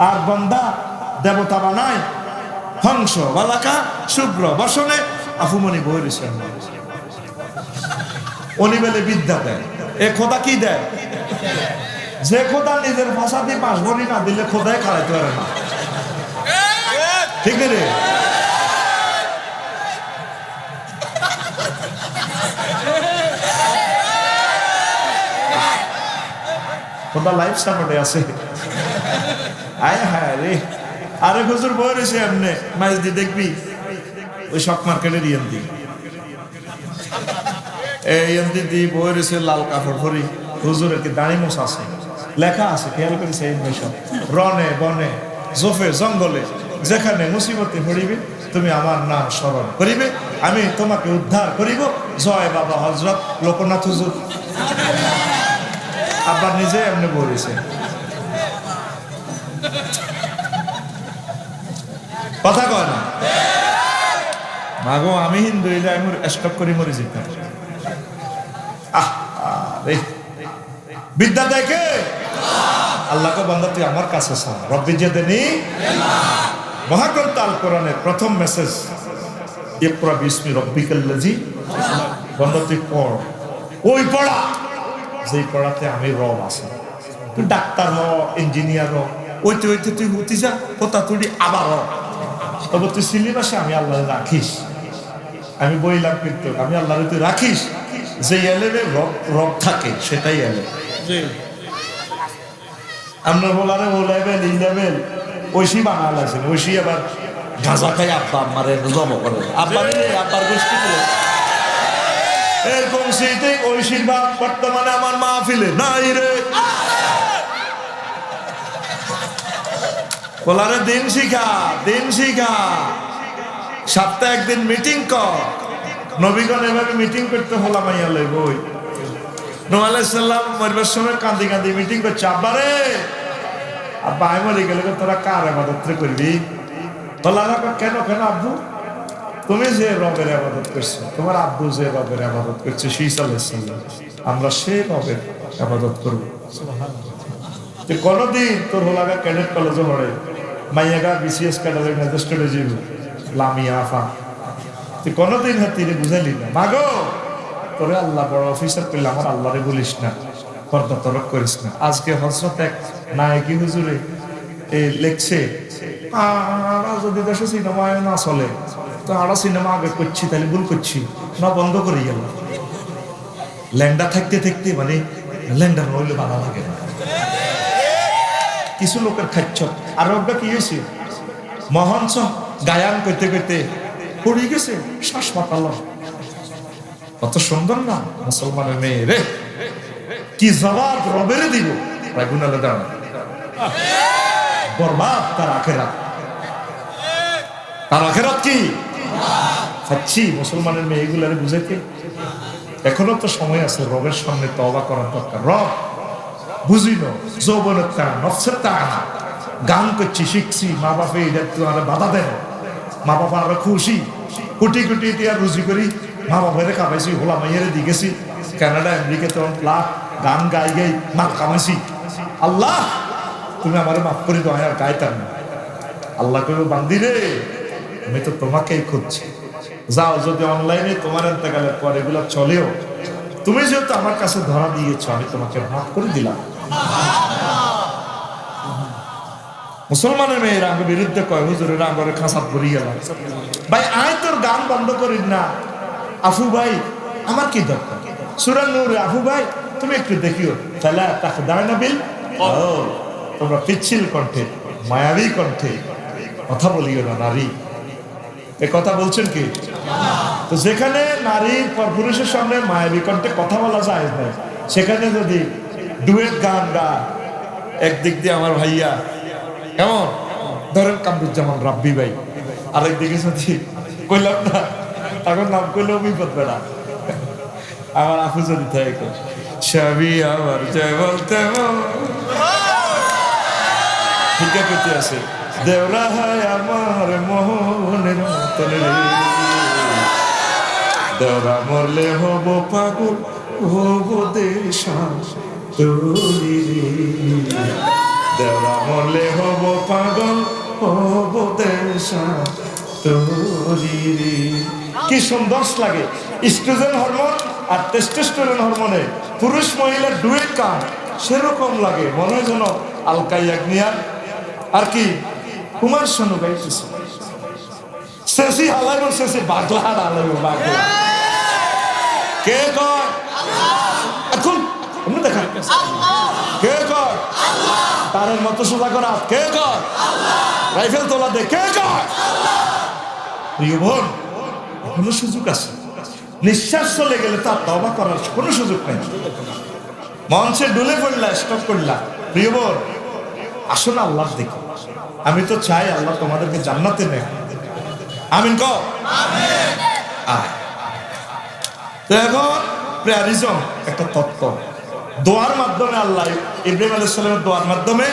আর বন্দা দেবতা বানায় হংস বালাকা শুভ্র বসনে আফুমনি বহিরেছেন উনি বলে বিদ্যা দেয়। এ খোদা কি দেয়? যে খোদা নিজের ভাষা দিয়ে 5 ভরি না দিলে খোদায় খাওয়াইতে পারে না, ঠিক রে? খোদা লাইফ সাপোর্টে আছে। আয় হায় রে, আরে হুজুর বই রয়েছে এমনি মাছ দিয়ে দেখবি ওই শক মার্কেটের ইয়েন্দি ইয়েন্দি দিয়ে বই রয়েছে লাল কাপড় ভরি, হুজুরের কি দাঁড়ি মোছ আছে, লেখা আছে, খেয়াল করেছে ইনফরমেশন, রনে বনে জোফে জঙ্গলে যেখানে মুসিবতে পড়িবে তুমি আমার নাম স্মরণ করিবে, আমি তোমাকে উদ্ধার করিব, জয় বাবা হযরত লোকনাথ হুজুর। আবার নিজে এমনি বলেছে। কথা কয় না মাগো, আমি হিন্দু হইলে আমি স্টক করি মরে যেতাম। বিদ্যা দেখে আল্লাহকে বান্দা তুই আমার কাছে সা রব্বি জিদনি। মহাগ্রন্থ আল কোরআনের প্রথম মেসেজ ইকরা বিসমি রব্বিকাল্লাযী, বান্দা তুই পড়, ওই পড়া যেই পড়াতে আমি রব আছে। তুই ডাক্তার হ, ইঞ্জিনিয়ার হ, ওইতে ওইতে তুই হতে যা কোথা তুই আবার হ, তবে তুই সিলেবাসে আমি আল্লাহ রাখিস। আমি বইলাম কিন্তু আমি আল্লাহ তুই রাখিস, যে এলেবে রব থাকে সেটাই এলে। আমরা বলারে ও লেভেল ই লেভেল ঐশী বানা লাগছেন, ঐশী আবার গাঁজা খাই আব্বা আম্মারে জম করে, আব্বার গোষ্ঠী করে এরকম সেইটাই ঐশীর বাপ বর্তমানে আমার মাহফিলে নাই রে। বলারে দিন শিখা, দিন শিখা, সপ্তাহে একদিন মিটিং কর। নবীগণ এভাবে মিটিং করতে হলাম আইয়া লই বই। নূহ আলাইহিস সালাম মরবার সময় কাঁদি কাঁদি মিটিং করছে, আব্বারে আব্বা আমি মরে গেলে তোরা কার ইবাদত করবি? বলারা কেন কেন আব্বু? তুমি যে রবের ইবাদত করছো, তোমার আব্বু যে রবের ইবাদত করছে ঈসা আলাইহিস সালাম, আমরা সেই রবের ইবাদত করব। যে কোনদিন তোর হোলাগা ক্যাডেট কলেজে পড়ে মাইয়াগা বিসিএস ক্যাডারের ম্যাজিস্ট্রেটে যাইব লামিয়া আফা, তুই কোনদিন হাতিরে বুঝাইলি না মাগো তোরে আল্লাহ বড় অফিসার করলে আমার আল্লাহরে বলিস না, পর্দা তরক করিস না। আজকে হযরত এক নায়কি হুজুরে লেখছে, আরা যদি দেশে সিনেমায় না চলে তো আরা সিনেমা আগে করছি তাহলে ভুল করছি না, বন্ধ করে গেল। ল্যাংডা থাকতে থাকতে মানে ল্যাংডা নইলে বাধা লাগে না। কিছু লোকের খাচ্ছ আর ওটা কি হয়েছে, মহঞ্চ গায়ান করতে করতে পড়ে গেছে, শ্বাস পাতাল। কত সুন্দর না মুসলমানের মেয়ে রে, কি জবাব রবেরে দিব গুনালে দাঁড়া বরবাদ তার আখেরাত। তার আখেরাত কি খাচ্ছি মুসলমানের মেয়ে এগুলারে বুঝাইতে এখনো তো সময় আছে। রবের সামনে তওবা করার দরকার। রব বুঝিল যৌবনের টান, নফসের টান, গান করছি শিখছি, মা বাপে এটা আর বাধা দেন, মা বাবা আরো খুশি, কোটি কোটি দিয়ে রুজি করি, মা বাবারে খাবাইছি, হোলা মাইয়ারে দিয়ে গেছি কানাডা আমেরিকা, তখন প্লাট গান গাই গাই মাপ কামাইছি। আল্লাহ তুমি আমার মাফ করে দাও, আর গাইতাম না। আল্লাহ কইব বান্দি রে আমি তো তোমাকেই খুঁজছি, যাও যদি অনলাইনে তোমার এতেকালের পর এগুলো চলেও, তুমি যেহেতু আমার কাছে ধরা দিয়েছো আমি তোমাকে মাফ করে দিলাম। মুসলমানের মেয়েরা আমার বিরুদ্ধে কয় হুজুরের আঙ্গরে খাসাত ভরি গেল। ভাই আয় তোর গান বন্ধ করিস না। আফু ভাই আমার কি দরকার, সূরা নূরে আফু ভাই তুমি একটু দেখিও, তাহলে তাকে দাঁড়ায় না বিল। তোমরা পিচ্ছিল কণ্ঠে মায়াবী কণ্ঠে কথা বলিও না নারী, এ কথা বলছেন কি? তো যেখানে নারী পুরুষের সামনে মায়াবী কণ্ঠে কথা বলা যায় না, সেখানে যদি ডুয়েট গান গা, একদিক দিয়ে আমার ভাইয়া কেমন ধরেন কামরুজ্জামান রাব্বি ভাই, আরেকদিকে যদি কইলাম না তখন নাম কইলেও বিপদ বেড়া, আমার আফু যদি থাকে সবই আমার জয় বলতে ঠিক আছে, দেওরা হয় আমার মোহনের মতন রে, দেওরা মরলে হব পাগল হব দেশা তোরে। দেওয়া মরলে হব পাগল হব দেশান্তরী। কি সুন্দর লাগে ইস্ট্রোজেন হরমোন আর টেস্টোস্টেরন হরমোনে পুরুষ মহিলার ডুয়েট গান সেরকম লাগে, মনে হয় যেন আলকা ইয়াগনিয়া আর কি কুমার শানু গাইতেছে। শেষি হালাইব শেষে বাগলা হালাইব বাগলা। কে কয় এখন আপনি দেখান কে কয় তারের মতো সোজা করা কে কয় রাইফেল তোলা দে কে কয়। প্রিয় বোন এখনো সুযোগ আছে, নিঃশ্বাস চলে গেলে তার তওবা করার কোনো সুযোগ নেই। মঞ্চে ডুলে পড়লা স্টপ করলা, প্রিয় বোন আসো না আল্লাহ দেখো। আমি তো চাই আল্লাহ তোমাদেরকে জান্নাতে নেয়, আমিন কও আমিন। তো এখন প্রেয়ারিজম একটা তত্ত্ব, দোয়ার মাধ্যমে আল্লাহ ইব্রাহিম আলাইহিস সালামের দোয়ার মাধ্যমে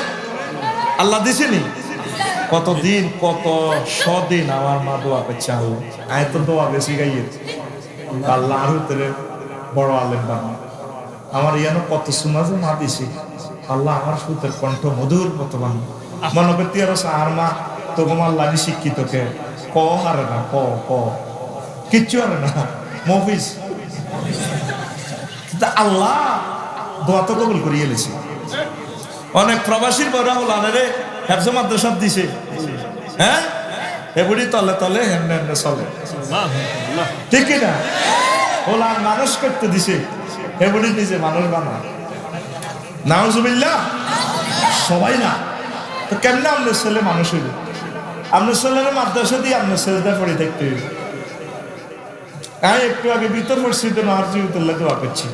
আল্লাহ দিছেনি কতদিন কত শদিন আমার মা দোয়া করছে আল্লাহ আয় তো দোয়া বেশি গাইয়ে আল্লাহ আরো তেরে বড় আলেম বানা আমার ইয়ানো কত সুনাজে মা দিছি আল্লাহ আমার সুতের কণ্ঠ মধুর মতো বানা মনে করতে আর আর মা তো তোমার লাগি শিক্ষিত কে ক হারে না ক ক কিচ্ছু হারে না মফিস আল্লাহ দোয়া তো কবুল করিয়ে এলেছে। অনেক প্রবাসীর বড়া হল আনারে হেফজ মাদ্রাসা দিছে, হ্যাঁ এগুলি তলে তলে হেমনে হেমনে চলে ঠিক না, ওলা মানুষ করতে দিছে এগুলি নিজে মানুষ বানা নাউজুবিল্লাহ সবাই না। তো কেমনে আপনার ছেলে মানুষ হইল? আপনার ছেলের মাদ্রাসা দিয়ে আপনার ছেলেটা পড়ে থাকতে হইল। হ্যাঁ একটু আগে ভিতর পড়ছি তো নাহার জিউতুল্লাহ দোয়া করছি,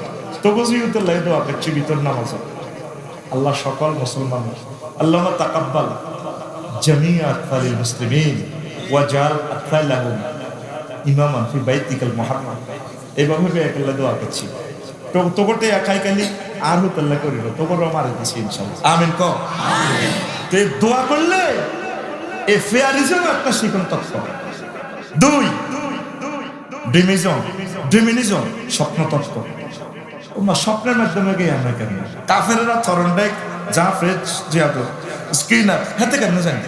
তবু জিউতুল্লাহ দোয়া করছি ভিতর নামাজ। আল্লাহ সকল মুসলমান আল্লাহ তাকাব্বাল জামিয়া আতফালিল মুসলিমিন ওয়াজাল আতফালাহুম ইমামান ফি বাইতিকাল মুহাররাম। এইভাবে বেয়াকাল্লাহ দোয়া করছি তো তোকে একাই কালি আর হুতাল্লাহ করিল তোকে মারে দিছি ইনশাআল্লাহ আমিন কও আমিন। তো দোয়া করলে এ ফেয়ারিজম একটা শিখন তত্ত্ব। দুই ড্রিমিনিজম স্বপ্ন তত্ত্ব। স্বপ্নের মাধ্যমে গিয়ে আমরা কেন কাফেরেরা থরনডাইক জাফরেজ জিয়াদো স্ক্রিনার হাতে কেন জানি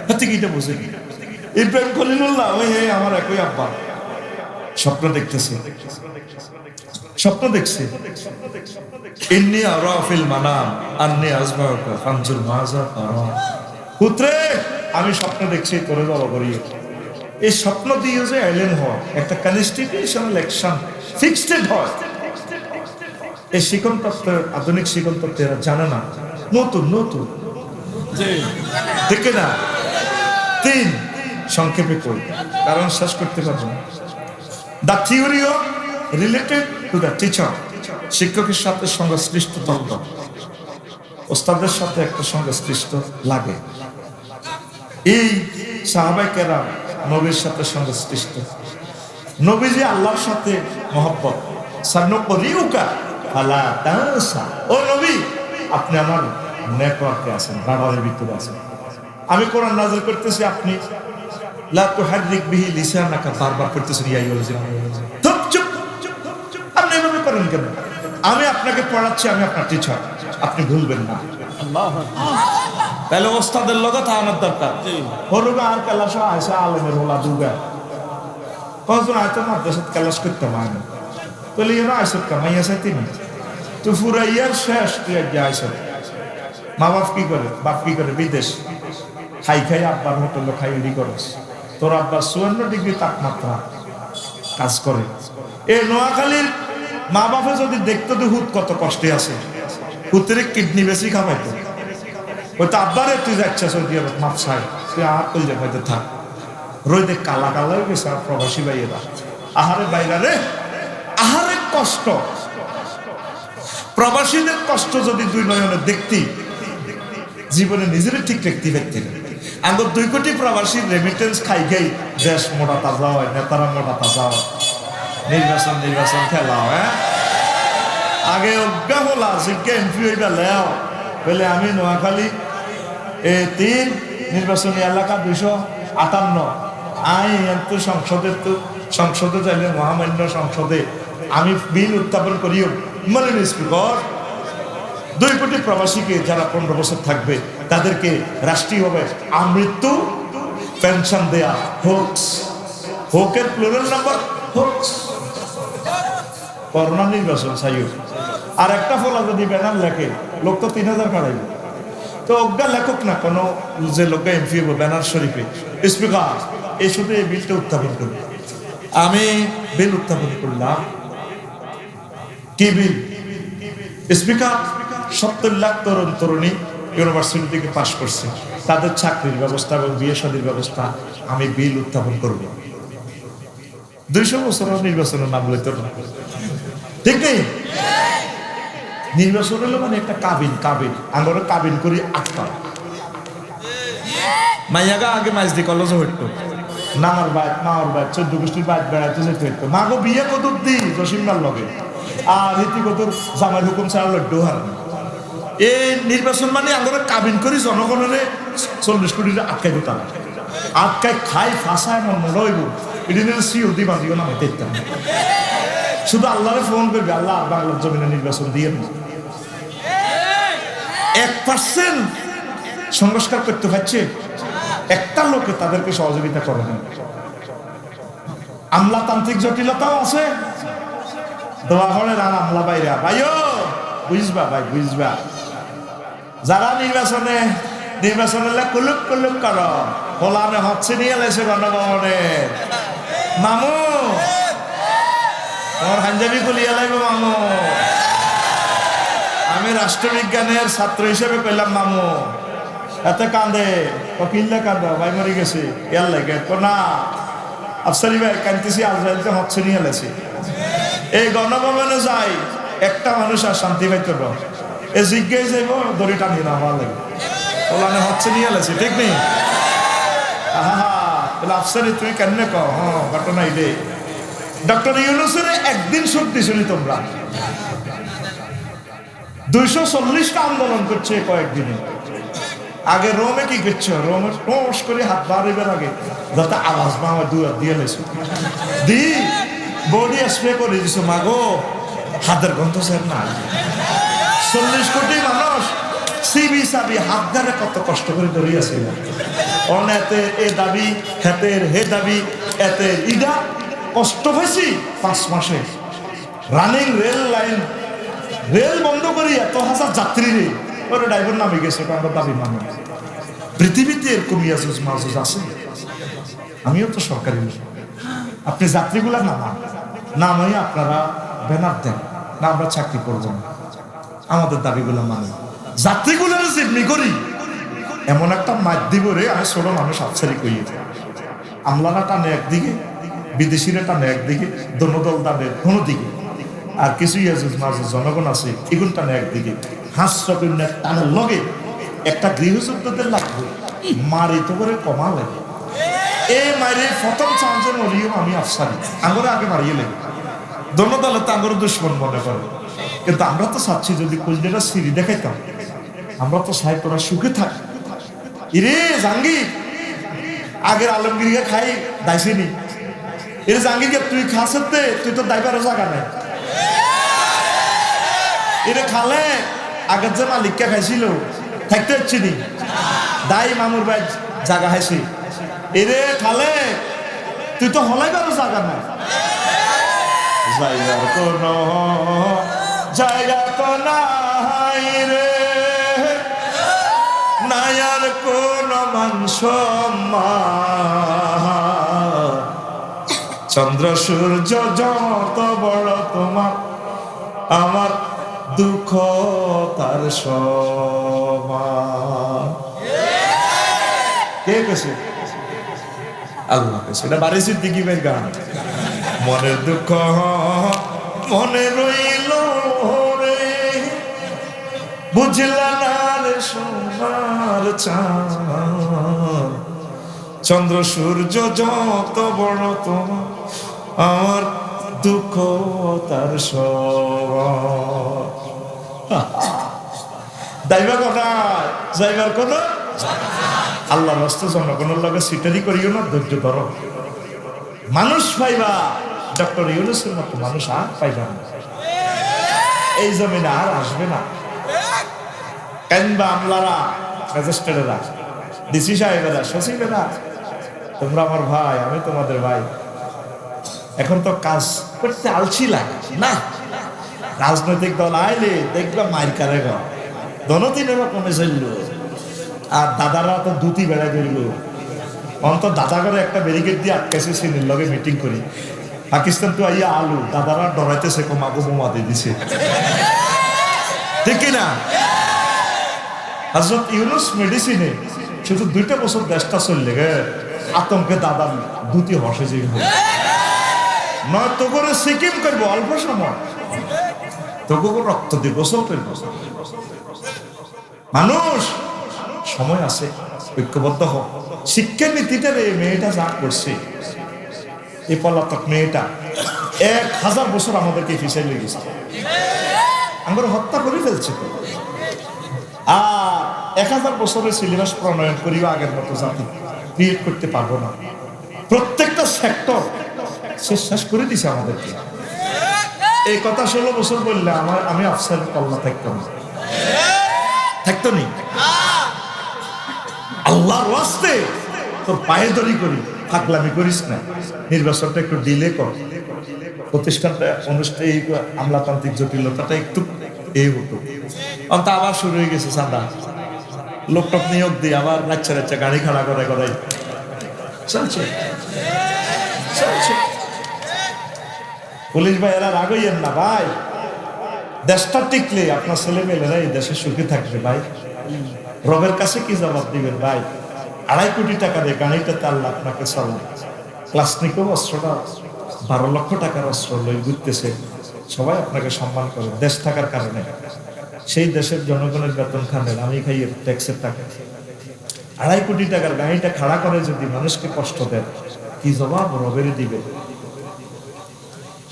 হাতে কিটা বুঝে ইব্রাহিম খলিলুল্লাহ ওই হে আমার একই আব্বা স্বপ্ন দেখতেছে, স্বপ্ন দেখছে ইন্নী আরা ফিল মানাম আন্নী আজমাউকা ফানজুর মাযা তারা। পুত্রে আমি স্বপ্ন দেখছি তোরে জব করি। এই স্বপ্ন দিয়ে যে এলেন হয় একটা কনস্টিটিউশনাল অ্যাকশন ফিক্সড হয়। এই শিকন তত্ত্বের আধুনিক শিকন তত্ত্ব এরা জানে না, নতুন নতুন দেখে না। তিন সংক্ষেপে কই কারণ শেষ করতে পারবো না। The theory of related to the teacher, শিক্ষকের সাথে সংশ্লিষ্ট তত্ত্ব ওস্তাদের সাথে একটা সংশ্লিষ্ট লাগে। এই সাহাবায়ে কেরাম নবীর সাথে সংশ্লিষ্ট, নবীজি আল্লাহর সাথে মহব্বত সানুকরিউকা আলা তানসা। ও নবী আপনি আমার নেটওয়ার্কে আছেন, রাডারের ভিতরে আছেন। আমি কোরআন নাযিল করতেছি, আপনি লা তুহাররিক বিহি লিসানাকা বারবার করতেছেন ইয়া আইয়ুহাল্লাযিনা চুপ চুপ আপনি এভাবে করেন কেন? আমি আপনাকে পড়াচ্ছি, আমি আপনার টিচার, আপনি ভুলবেন না। আল্লাহু তাহলে ওস্তাদের লগত আমার দরকার। হলুগা আর ক্লাস আছে আলমের হোলা দুগা কজন আয়তো মাদ্রাসাত ক্লাস করতে হয় না তাহলে এরা আইসব কামাই আছে তিনি তো ফুরাইয়ার শেষ তুই এক আইসব। মা বাপ কি করে? বাপ কি করে? বিদেশ খাই খাই আব্বার হোটেলে খাই উড়ি করস। তোর আব্বার 54 ডিগ্রি তাপমাত্রা কাজ করে। এই নোয়াখালীর মা বাপে যদি দেখতো তো হুত কত কষ্টে আছে, হুতের কিডনি বেশি খাওয়াইতো। ওই তো আব্বারে তুই যাচ্ছিস সৌদি আরব মাপ ছাই তুই আর কই যে হয়তো থাক রোদে কালা কালা হয়ে গেছে। আর প্রবাসী ভাইয়েরা আহারে বাইরা রে আহারে কষ্ট, প্রবাসীদের কষ্ট যদি দুই নয়নে দেখতি জীবনে নিজের ঠিক রাখতে পারতি না। আগে 2 কোটি প্রবাসীর রেমিটেন্স খাই খাই দেশ মোটা তাজা হয়, নেতারা মোটা তাজা হয়, নির্বাচন খেলা হয়। আগে অজ্ঞা হলা জিজ্ঞা এমপি হইবা লেও বলে আমি নোয়াখালী 3 নির্বাচনী এলাকা 258 আই তো সংসদে যাইলে মহামান্য সংসদে আমি বিল উত্থাপন করিও মানে স্পিকার 2 কোটি প্রবাসীকে যারা 15 বছর থাকবে তাদেরকে রাষ্ট্রীয়ভাবে আমৃত্যু পেনশন দেয়া হোকস, হোকের প্লুরাল নাম্বার হোকস। করোনা নির্বাচন সাইও আর একটা ফলা যদি ব্যানার লেখে লোক তো 3000 কাড়াইবে, তো অজ্ঞা লেখক না কোনো যে লোক এমপি হবো ব্যানার শরীফে স্পিকার এই শুধু এই বিলটা উত্থাপন করবে। আমি বিল উত্থাপন করলাম, কি বিল? স্পিকার 70 লাখ তরুণ তরুণী ইউনিভার্সিটি থেকে পাশ করছে, তাদের চাকরির ব্যবস্থা এবং বিয়ে শাদীর ব্যবস্থা আমি বিল উত্থাপন করব। 200 বছর নির্বাচনের নাম লইতো না, ঠিক নেই? নির্বাচন হলো মানে একটা কাবিন, আমরা কাবিন করি 8টা মাইয়াগা আগে মাইজ দি কলেজ হইতো, নানার বাইক 14 গোষ্ঠীর বাইক বেড়াইতে যেতে হইতো, মাগো বিয়ে কত দি জসিমনার লগে আর রীতি কত জামাই হুকুম ছাড়া লড্ডু হার। এই নির্বাচন মানে আমরা কাবিন করি জনগণের 40 কোটি আটকাই দিতাম, আটকাই খাই ফাঁসায় মন মনে হইব এদিন সিওদি বাঁধিও না হইতে ইত্যাদি। শুধু আল্লাহরে ফোন করবে, আল্লাহ বাংলার জমিনে নির্বাচন দিয়ে 1% সংস্কার করতে পারছে একটা লোকে, তাদেরকে সহযোগিতা করে না। আমলাতান্ত্রিক জটিলতাও আছে, দোয়া করে রান আমলা বাইরে ভাইও বুঝবা, ভাই বুঝবা, যারা নির্বাচনে কুলুক কুলুক করো হোলানে হচ্ছে নিয়ে এসে গণভবনে মামু তোমার হাঞ্জাবি কুলিয়া লাগবে মামু। আমি রাষ্ট্রবিজ্ঞানের ছাত্র হিসেবে কইলাম মামু এতে কান্দে, কিনলে কান্দো ভাই মরে গেছে ইয়ার লাগে না আফসারি ভাই কানতেছি, আজরাইলকে হচ্ছে নিয়ে এলেছি। এই গণভবনে যাই একটা মানুষ আর শান্তি পাইতে এ জিজ্ঞাসা যাইব দড়ি টানি না আমার লাগে ওলানে হচ্ছে নিয়ে এলেছি, ঠিক নেই? আফসারি তুই কেন কও? হ্যাঁ ঘটনা রে ডক্টর ইউনূসের একদিন সুখ দিছিলি তোমরা, 240টা আন্দোলন করছে কয়েকদিনে। আগে রোমে কি করছো? রোমে টোস করে হাত বাড়িবার আগে যাতে আওয়াজ না হয় দুয়ার দিয়ে লেছো দি বডি স্প্রে করে দিছো, মাগো হাতের গন্ধ স্যার না। 40 কোটি মানুষ সিবি সাবি হাত ধরে কত কষ্ট করে ধরিয়াছিল, অনেতে এ দাবি হেতের হে দাবি এতে ইডা কষ্ট হয়েছি 5 মাসে। রানিং রেল বন্ধ করি এত হাজার যাত্রী রে ওরা ড্রাইভার নামে গেছে, আমরা দাবি মানে পৃথিবীতে এরকম ইয়াজুজ মাজুজ আছে। আমিও তো সরকারি, আপনি যাত্রীগুলা নামাই আপনারা ব্যানার দেন না, আমরা চাকরি করবো না, আমাদের দাবিগুলো মানে যাত্রীগুলো জিম্মি করি এমন একটা মাধ্যম রে। আমি ছোট মানুষ আফসারি করি, আমলারা টানে একদিকে, বিদেশিরা টানে একদিকে, দল টানে কোনো দিকে, আর কিছু ইয়াজুজ মাজুজ জনগণ আছে এগুলো টানে একদিকে। হাস্যকন্যার টানের লগে একটা গৃহযুদ্ধদের লাগবে মারি তো করে কমা লাগে। এই মারি প্রথম চান্সে মরিও আমি আফসারি আঙ্গরে আগে মারিয়ে লাগে, দলে তো আঙ্গর দুশ্মন মনে করে। কিন্তু আমরা তো চাচ্ছি যদি কুলজেরা সিঁড়ি দেখাইতাম, আমরা তো চাই তোরা সুখে থাক। ইরে জাহাঙ্গীর আগের আলমগীরকে খাই দাইছিনি, এর জাহাঙ্গীরকে তুই খাসতে তুই তো দাইবারও জায়গা নাই। এরে খালে আগের যে মালিককে খাইছিল থাকতে হচ্ছে নি, দাই মামুর ভাই জায়গা খাইছি। এরে খালে তুই তো হলাইবারও জায়গা নাই, জায়গার কোন জায়গা তো নাই রে, নাই আর কোন মান সম্মান। চন্দ্র সূর্য যত বড় তোমার, আমার দুঃখ তার সমান। কে কেছে? আল্লাহ কেছে। এটা বাড়ি সিদ্দিকীর গান। মনের দুঃখ মনে রইল রে, বুঝলা না রে সোনার চাঁদ। চন্দ্র সূর্য যত বড় তোমার, আমার দুঃখ তার সমান। দাইবা কোথায়? যাইবার কোন আল্লাহ রাস্তা জনগণের লগে সিটারি করিও না, ধৈর্য ধরো। মানুষ পাইবা ডক্টর ইউনূসের মতো মানুষ আর পাইবা না, এই জমিনে আর আসবে না। কেনবা আমলারা ম্যাজিস্ট্রেটেরা, ডিসি সাহেবেরা, সচিবেরা, তোমরা আমার ভাই, আমি তোমাদের ভাই। এখন তো কাজ করতে আলছি লাগে না। রাজনৈতিক দল আইলে দেখবা মাইর কারে গো দনতিনের কমে চললো, আর দাদারা তো দুটি বেড়া করল। অন্তত দাদা করে একটা ব্যারিকেড দিয়ে আটকাইছে, সিনের লগে মিটিং করি, পাকিস্তান তো আইয়া আলু, দাদারা ডরাইতেছে কমাগো বোমা দিয়ে দিছে, ঠিক কিনা? হযরত ইউনূস মেডিসিনে শুধু 2টা বছর দেশটা চললে গে আতঙ্কে দাদা দুটি হসে যে নয় তো করে সিকিম করবো অল্প সময়, তোকে রক্ত দিয়ে গোসল করবো। মানুষ সময় আছে, ঐক্যবদ্ধ হোক। শিক্ষা নীতিটার এই মেয়েটা যা করছে, এই পলাতক মেয়েটা 1000 বছর আমাদেরকে ফিসাই লেগেছে, আমরা হত্যা করে ফেলছে তো। আর 1000 বছরের সিলেবাস প্রণয়ন করিও আগের মতো জাতি ক্রিয়েট করতে পারবো না। প্রত্যেকটা সেক্টর শেষ করে দিছে আমাদেরকে। এই কথা 16 বছর বললে আমি আফসারের কল্লা থাকতাম না, থাকতো নি। আল্লাহর ওয়াস্তে তোর পায়ে দড়ি করি, থাকলামি করিস না, নির্বাচনটা একটু ডিলে কর, প্রতিষ্ঠানটা অনুষ্ঠানে এই আমলাতান্ত্রিক জটিলতাটা একটু এই হতো। অন্ত আবার শুরু হয়ে গেছে চাঁদা, লোকটক নিয়োগ দিয়ে আবার রাচ্চা গাড়ি খাড়া করে করাই চলছে। পুলিশ ভাই এরা রাগ হইয়েন না ভাই, দেশটা টিকলে আপনার ছেলে মেয়েরা এই দেশে সুখী থাকবে ভাই। রবের কাছে কি জবাব দিবেন ভাই? 2.5 কোটি টাকা দিয়ে গাড়িটাতে আল্লাহ আপনাকে চলে, ক্লাসনিকও অস্ত্রটা 12 লক্ষ টাকার অস্ত্র লই ঘুরতেছে, সবাই আপনাকে সম্মান করে দেশ থাকার কারণে। সেই দেশের জনগণের বেতন খানেন, আমি খাই ট্যাক্সের টাকা। 2.5 কোটি টাকার গাড়িটা খাড়া করে যদি মানুষকে কষ্ট দেন, কি জবাব রবের দিবে?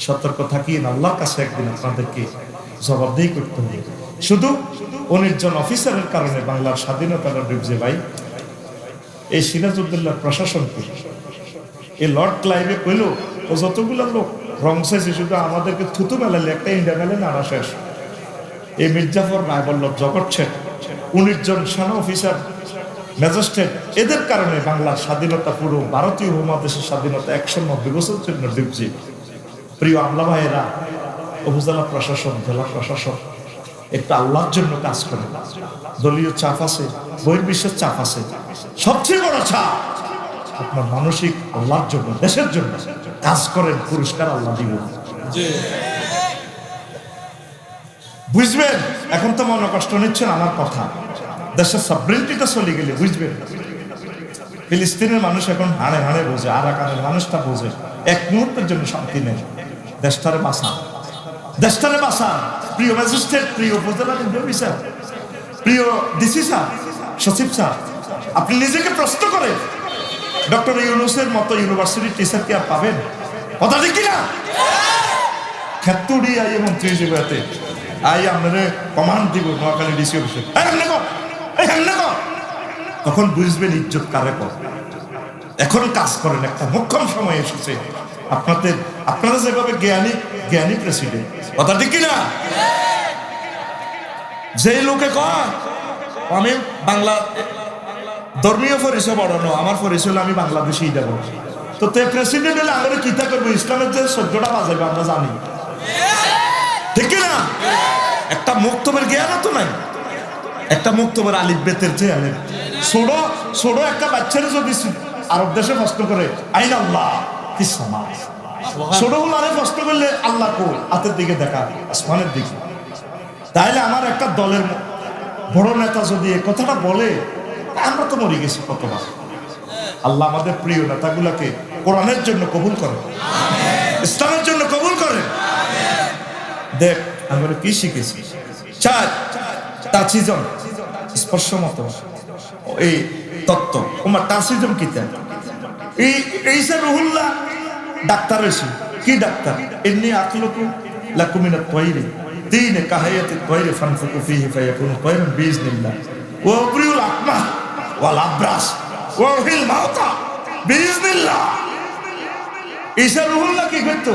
সতর্ক থাকি, আল্লাহর কাছে একদিন আপনাদেরকে জবাবদিহি করতে হবে। শুধু 19 জন অফিসারের কারণে বাংলার স্বাধীনতাটা ডুবছে ভাই। এই সিরাজউদ্দৌলার প্রশাসনকে এই লর্ড ক্লাইভে কইল, ও যতগুলো লোক রং চাইছে শুধু আমাদেরকে থুতু মেলালে, একটা ইন্ডিয়া মেলে নাড়া শেষ। এই মির্জাফর, রায়বল্লভ, জগৎ শেঠ, 19 জন সেনা অফিসার, ম্যাজিস্ট্রেট, এদের কারণে বাংলার স্বাধীনতা, পুরো ভারতীয় উপমহাদেশের স্বাধীনতা 190 বছর জন্য ডুবছে। প্রিয় আমলা ভাইয়েরা, উপজেলা প্রশাসন, জেলা প্রশাসন একটু আল্লাহর জন্য কাজ করে। দলীয় চাপ আছে, বহির্বিশ্বের চাপ আছে, সবচেয়ে বড় চাপ আপনার মানসিক আল্লাহর জন্য, দেশের জন্য কাজ করেন, পুরস্কার আল্লাহ দিবেন। বুঝবেন? এখন তো মনে কষ্ট নিচ্ছেন আমার কথা, দেশের সাবরেন্টিটা চলে গেলে বুঝবেন। ফিলিস্তিনের মানুষ এখন হাড়ে হাড়ে বোঝে, আরাকানের মানুষটা বোঝে, এক মুহূর্তের জন্য শান্তি নেই। দেশটারে বাঁচান, দেশটারে বাঁচান। প্রিয় ম্যাজিস্ট্রেট, প্রিয় উপজেলা অফিসার, প্রিয় ডিসি স্যার, সচিব স্যার, আপনি নিজেকে প্রশ্ন করেন, ডক্টর ইউনূসের মতো ইউনিভার্সিটির টিচার কি আর পাবেন? কথা ঠিক কিনা? ক্ষেত্রটি আইয়ে মন্ত্রী হিসেবে আই আপনারা কমান্ড দিব নোয়াখালী ডিসি অফিসে, তখন বুঝবেন ইজ্জত কারে কর। এখন কাজ করেন, একটা মোক্ষম সময় এসেছে আপনারা যেভাবে জ্ঞানী প্রেসিডেন্ট, কথা ঠিক কিনা? যে লোকে কয় আমি বাংলা ধর্মীয় পরিচয় বড়ানো, আমার পরিচয় হলো আমি বাংলাদেশি দেবো, তো প্রেসিডেন্ট হলে আমরা কিতা করবো? ইসলামের যে 14টা বাজাবে আমরা জানি, ঠিক কিনা? একটা মুক্তবের জ্ঞান তো নাই, একটা মুক্তবের আলিফ বেতের যে আলেম, ছোট একটা বাচ্চারা যদি আরব দেশে প্রশ্ন করে আইন আল্লাহ কি সমাজ, ছোট হল আরে প্রশ্ন করলে আল্লাহ কই, হাতের দিকে দেখা, আসমানের দিকে। তাইলে আমার একটা দলের বড় নেতা যদি এই কথাটা বলে, আমরা তো মরে গেছি কতবার। আল্লাহ আমাদের প্রিয় নেতাগুলাকে কোরআনের জন্য কবুল করে, ইসলামের জন্য কবুল করে। দেখ আমরা কি শিখেছি? 4 টাচিজম, স্পর্শ মত, এই তত্ত্ব। তোমার টাচিজম কি? এই সে রুহুল্লাহ ডাক্তার হয়েছে, কি ডাক্তার? এমনি আতলুকু লাকুমিনাত তায়রি তিন কাহায়াতি তায়রি ফানফুকু ফিহি ফায়াকুনু তায়রান বিইজনিল্লাহ ওয়া উবরিউল আকমা ওয়াল আবরাস ওয়া উহিল মাউতা বিইজনিল্লাহ। ঈসা রুহুল্লাহ কি করতো?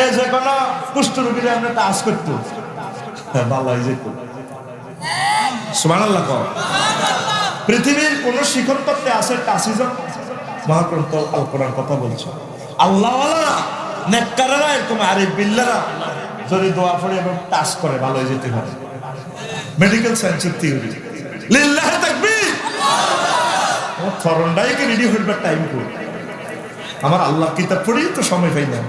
এই যে কোনো কুষ্ঠ রোগীরা আমরা টাচ করতো, ভালো হয়ে যেত। সুবহানাল্লাহ কও। পৃথিবীর কোন শিখন তত্ত্বে আছে টাসিজম? মহাগ্রন্থ আল কোরআন কথা বলছে। আল্লাহওয়ালারা নেককাররা এরকম আরিফ বিল্লাহরা যদি দোয়া পড়ে এবং টাচ করে ভালো হয়ে যেতে পারে। মেডিকেল সায়েন্সের থিওরি। লিল্লাহি তাকবীর। ও থরন্ডাইকে রেডি হইবার টাইম কই? আমার আল্লাহ কিতাব পড়ি তো সময় পাই না,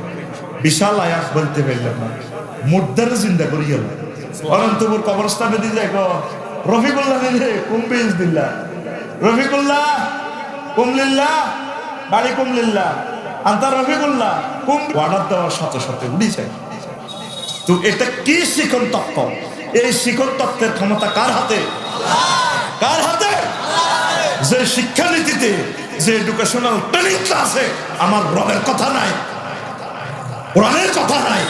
বিশাল আয়াত বলতে পারলাম না, মুর্দারে জিন্দা করি গেল। অনন্তপুর কবরস্থানে দিয়ে যায় রফিকুল্লাহ দিলে কুম্বিজ দিল্লা, রফিকুল্লাহ কুমলিল্লাহ, বাড়ি কুমলিল্লাহ, আন্তার রফিকুল্লাহ কুম। অর্ডার দেওয়ার সাথে সাথে উড়ি যায়। তো এটা কি শিখন তত্ত্ব? এই শিখন তত্ত্বের ক্ষমতা কার হাতে? কার হাতে? যে শিক্ষানীতিতে, যে এডুকেশনাল ট্রেনিং আছে, আমার রবের কথা নাই, কোরআনের কথা নাই,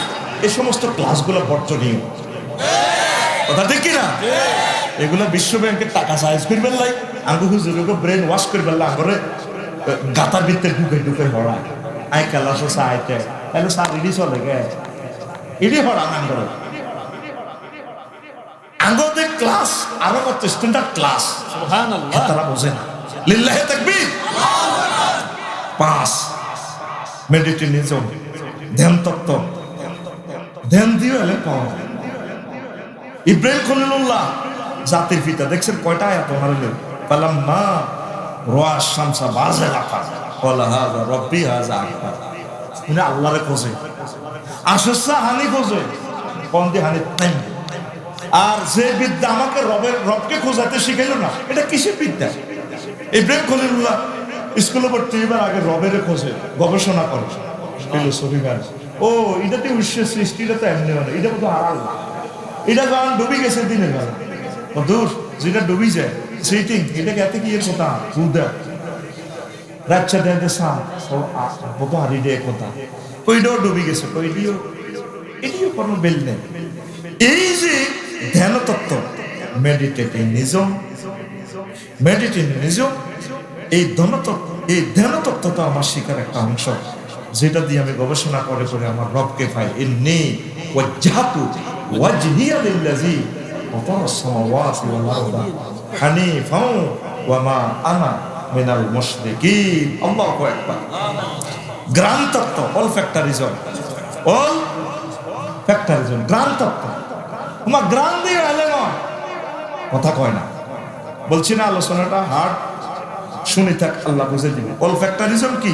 এই সমস্ত ক্লাসগুলো বর্জনীয়। কথা ঠিক কিনা? এগুলো বিশ্ব ব্যাংকের টাকা সাইজ করবেন লাই, আঙ্গু হুজুরকে ব্রেন ওয়াশ করবেন লাই, আঙ্গরে গাতার ভিতরে ঢুকে ঢুকে হরা আই ক্লাস আইতে তাহলে স্যার ইডি চলে গে ইডি হরা আঙ্গরে আঙ্গতে ক্লাস আরো কত স্ট্যান্ডার্ড ক্লাস। সুবহানাল্লাহ। তারা বোঝে না। লিল্লাহি তাকবীর। 5 মেডিটেশন, ধ্যান তত্ত্ব, ধ্যান দিয়ে এলে পাওয়া। ইব্রাহিম খলিলুল্লাহ জাতির পিতা, দেখছেন কয়টা আয়াত হারলেন? ফালাম্মা রাআ শামসা বাযিগাতান ক্বালা হাযা রাব্বি হাযা আকবার। মানে আল্লাহরে খোঁজে, আসেসা হানি খোঁজে, কোন দি হানি টাইম। আর যে বিদ্যা আমাকে রবকে খোঁজাতে শিখাইলো না, এটা কিসের বিদ্যা? ইব্রাহিম খলিলুল্লাহ স্কুলে পড়তে এবার আগে রবের খোঁজে, গবেষণা করে, ফিলোসফি গান। ও এটাতে বিশ্বের সৃষ্টি, এটা তো এমনি হয়, এটা তো আর আল্লাহ। এটা যখন ডুবি গেছে দিনের বেলা, দূর যেটা ডুবি যায় সেইটিং, এটা এতে কি এর কথা উদা রাচ্চা দেয় সাম ও হারি দেয় কথা, ওইটাও ডুবি গেছে, এটিও কোনো বেল নেই। এই যে ধ্যান তত্ত্ব, মেডিটেটিনিজম, এই ধ্যান তত্ত্বটা আমার শিখার একটা অংশ, যেটা দিয়ে আমি গবেষণা করে করে আমার রবকে পাই। ইন্নী ওয়াজ্জাহতু ওয়াজহিয়া লিল্লাযী ফাতারাস সামাওয়াতি ওয়াল আরদা হানিফাও ওয়া মা আনা মিনাল মুশরিকিন। আল্লাহু আকবার। গ্রাম তত্ত্ব, অলফ্যাক্টরিজম, গ্রাম তত্ত্ব। তোমার গ্রাম দিয়ে এলে না কথা কয় না, বলছি না আলোচনাটা হার্ড, শুনি থাক, আল্লাহ বুঝে দিবে। অলফ্যাক্টরিজম কি?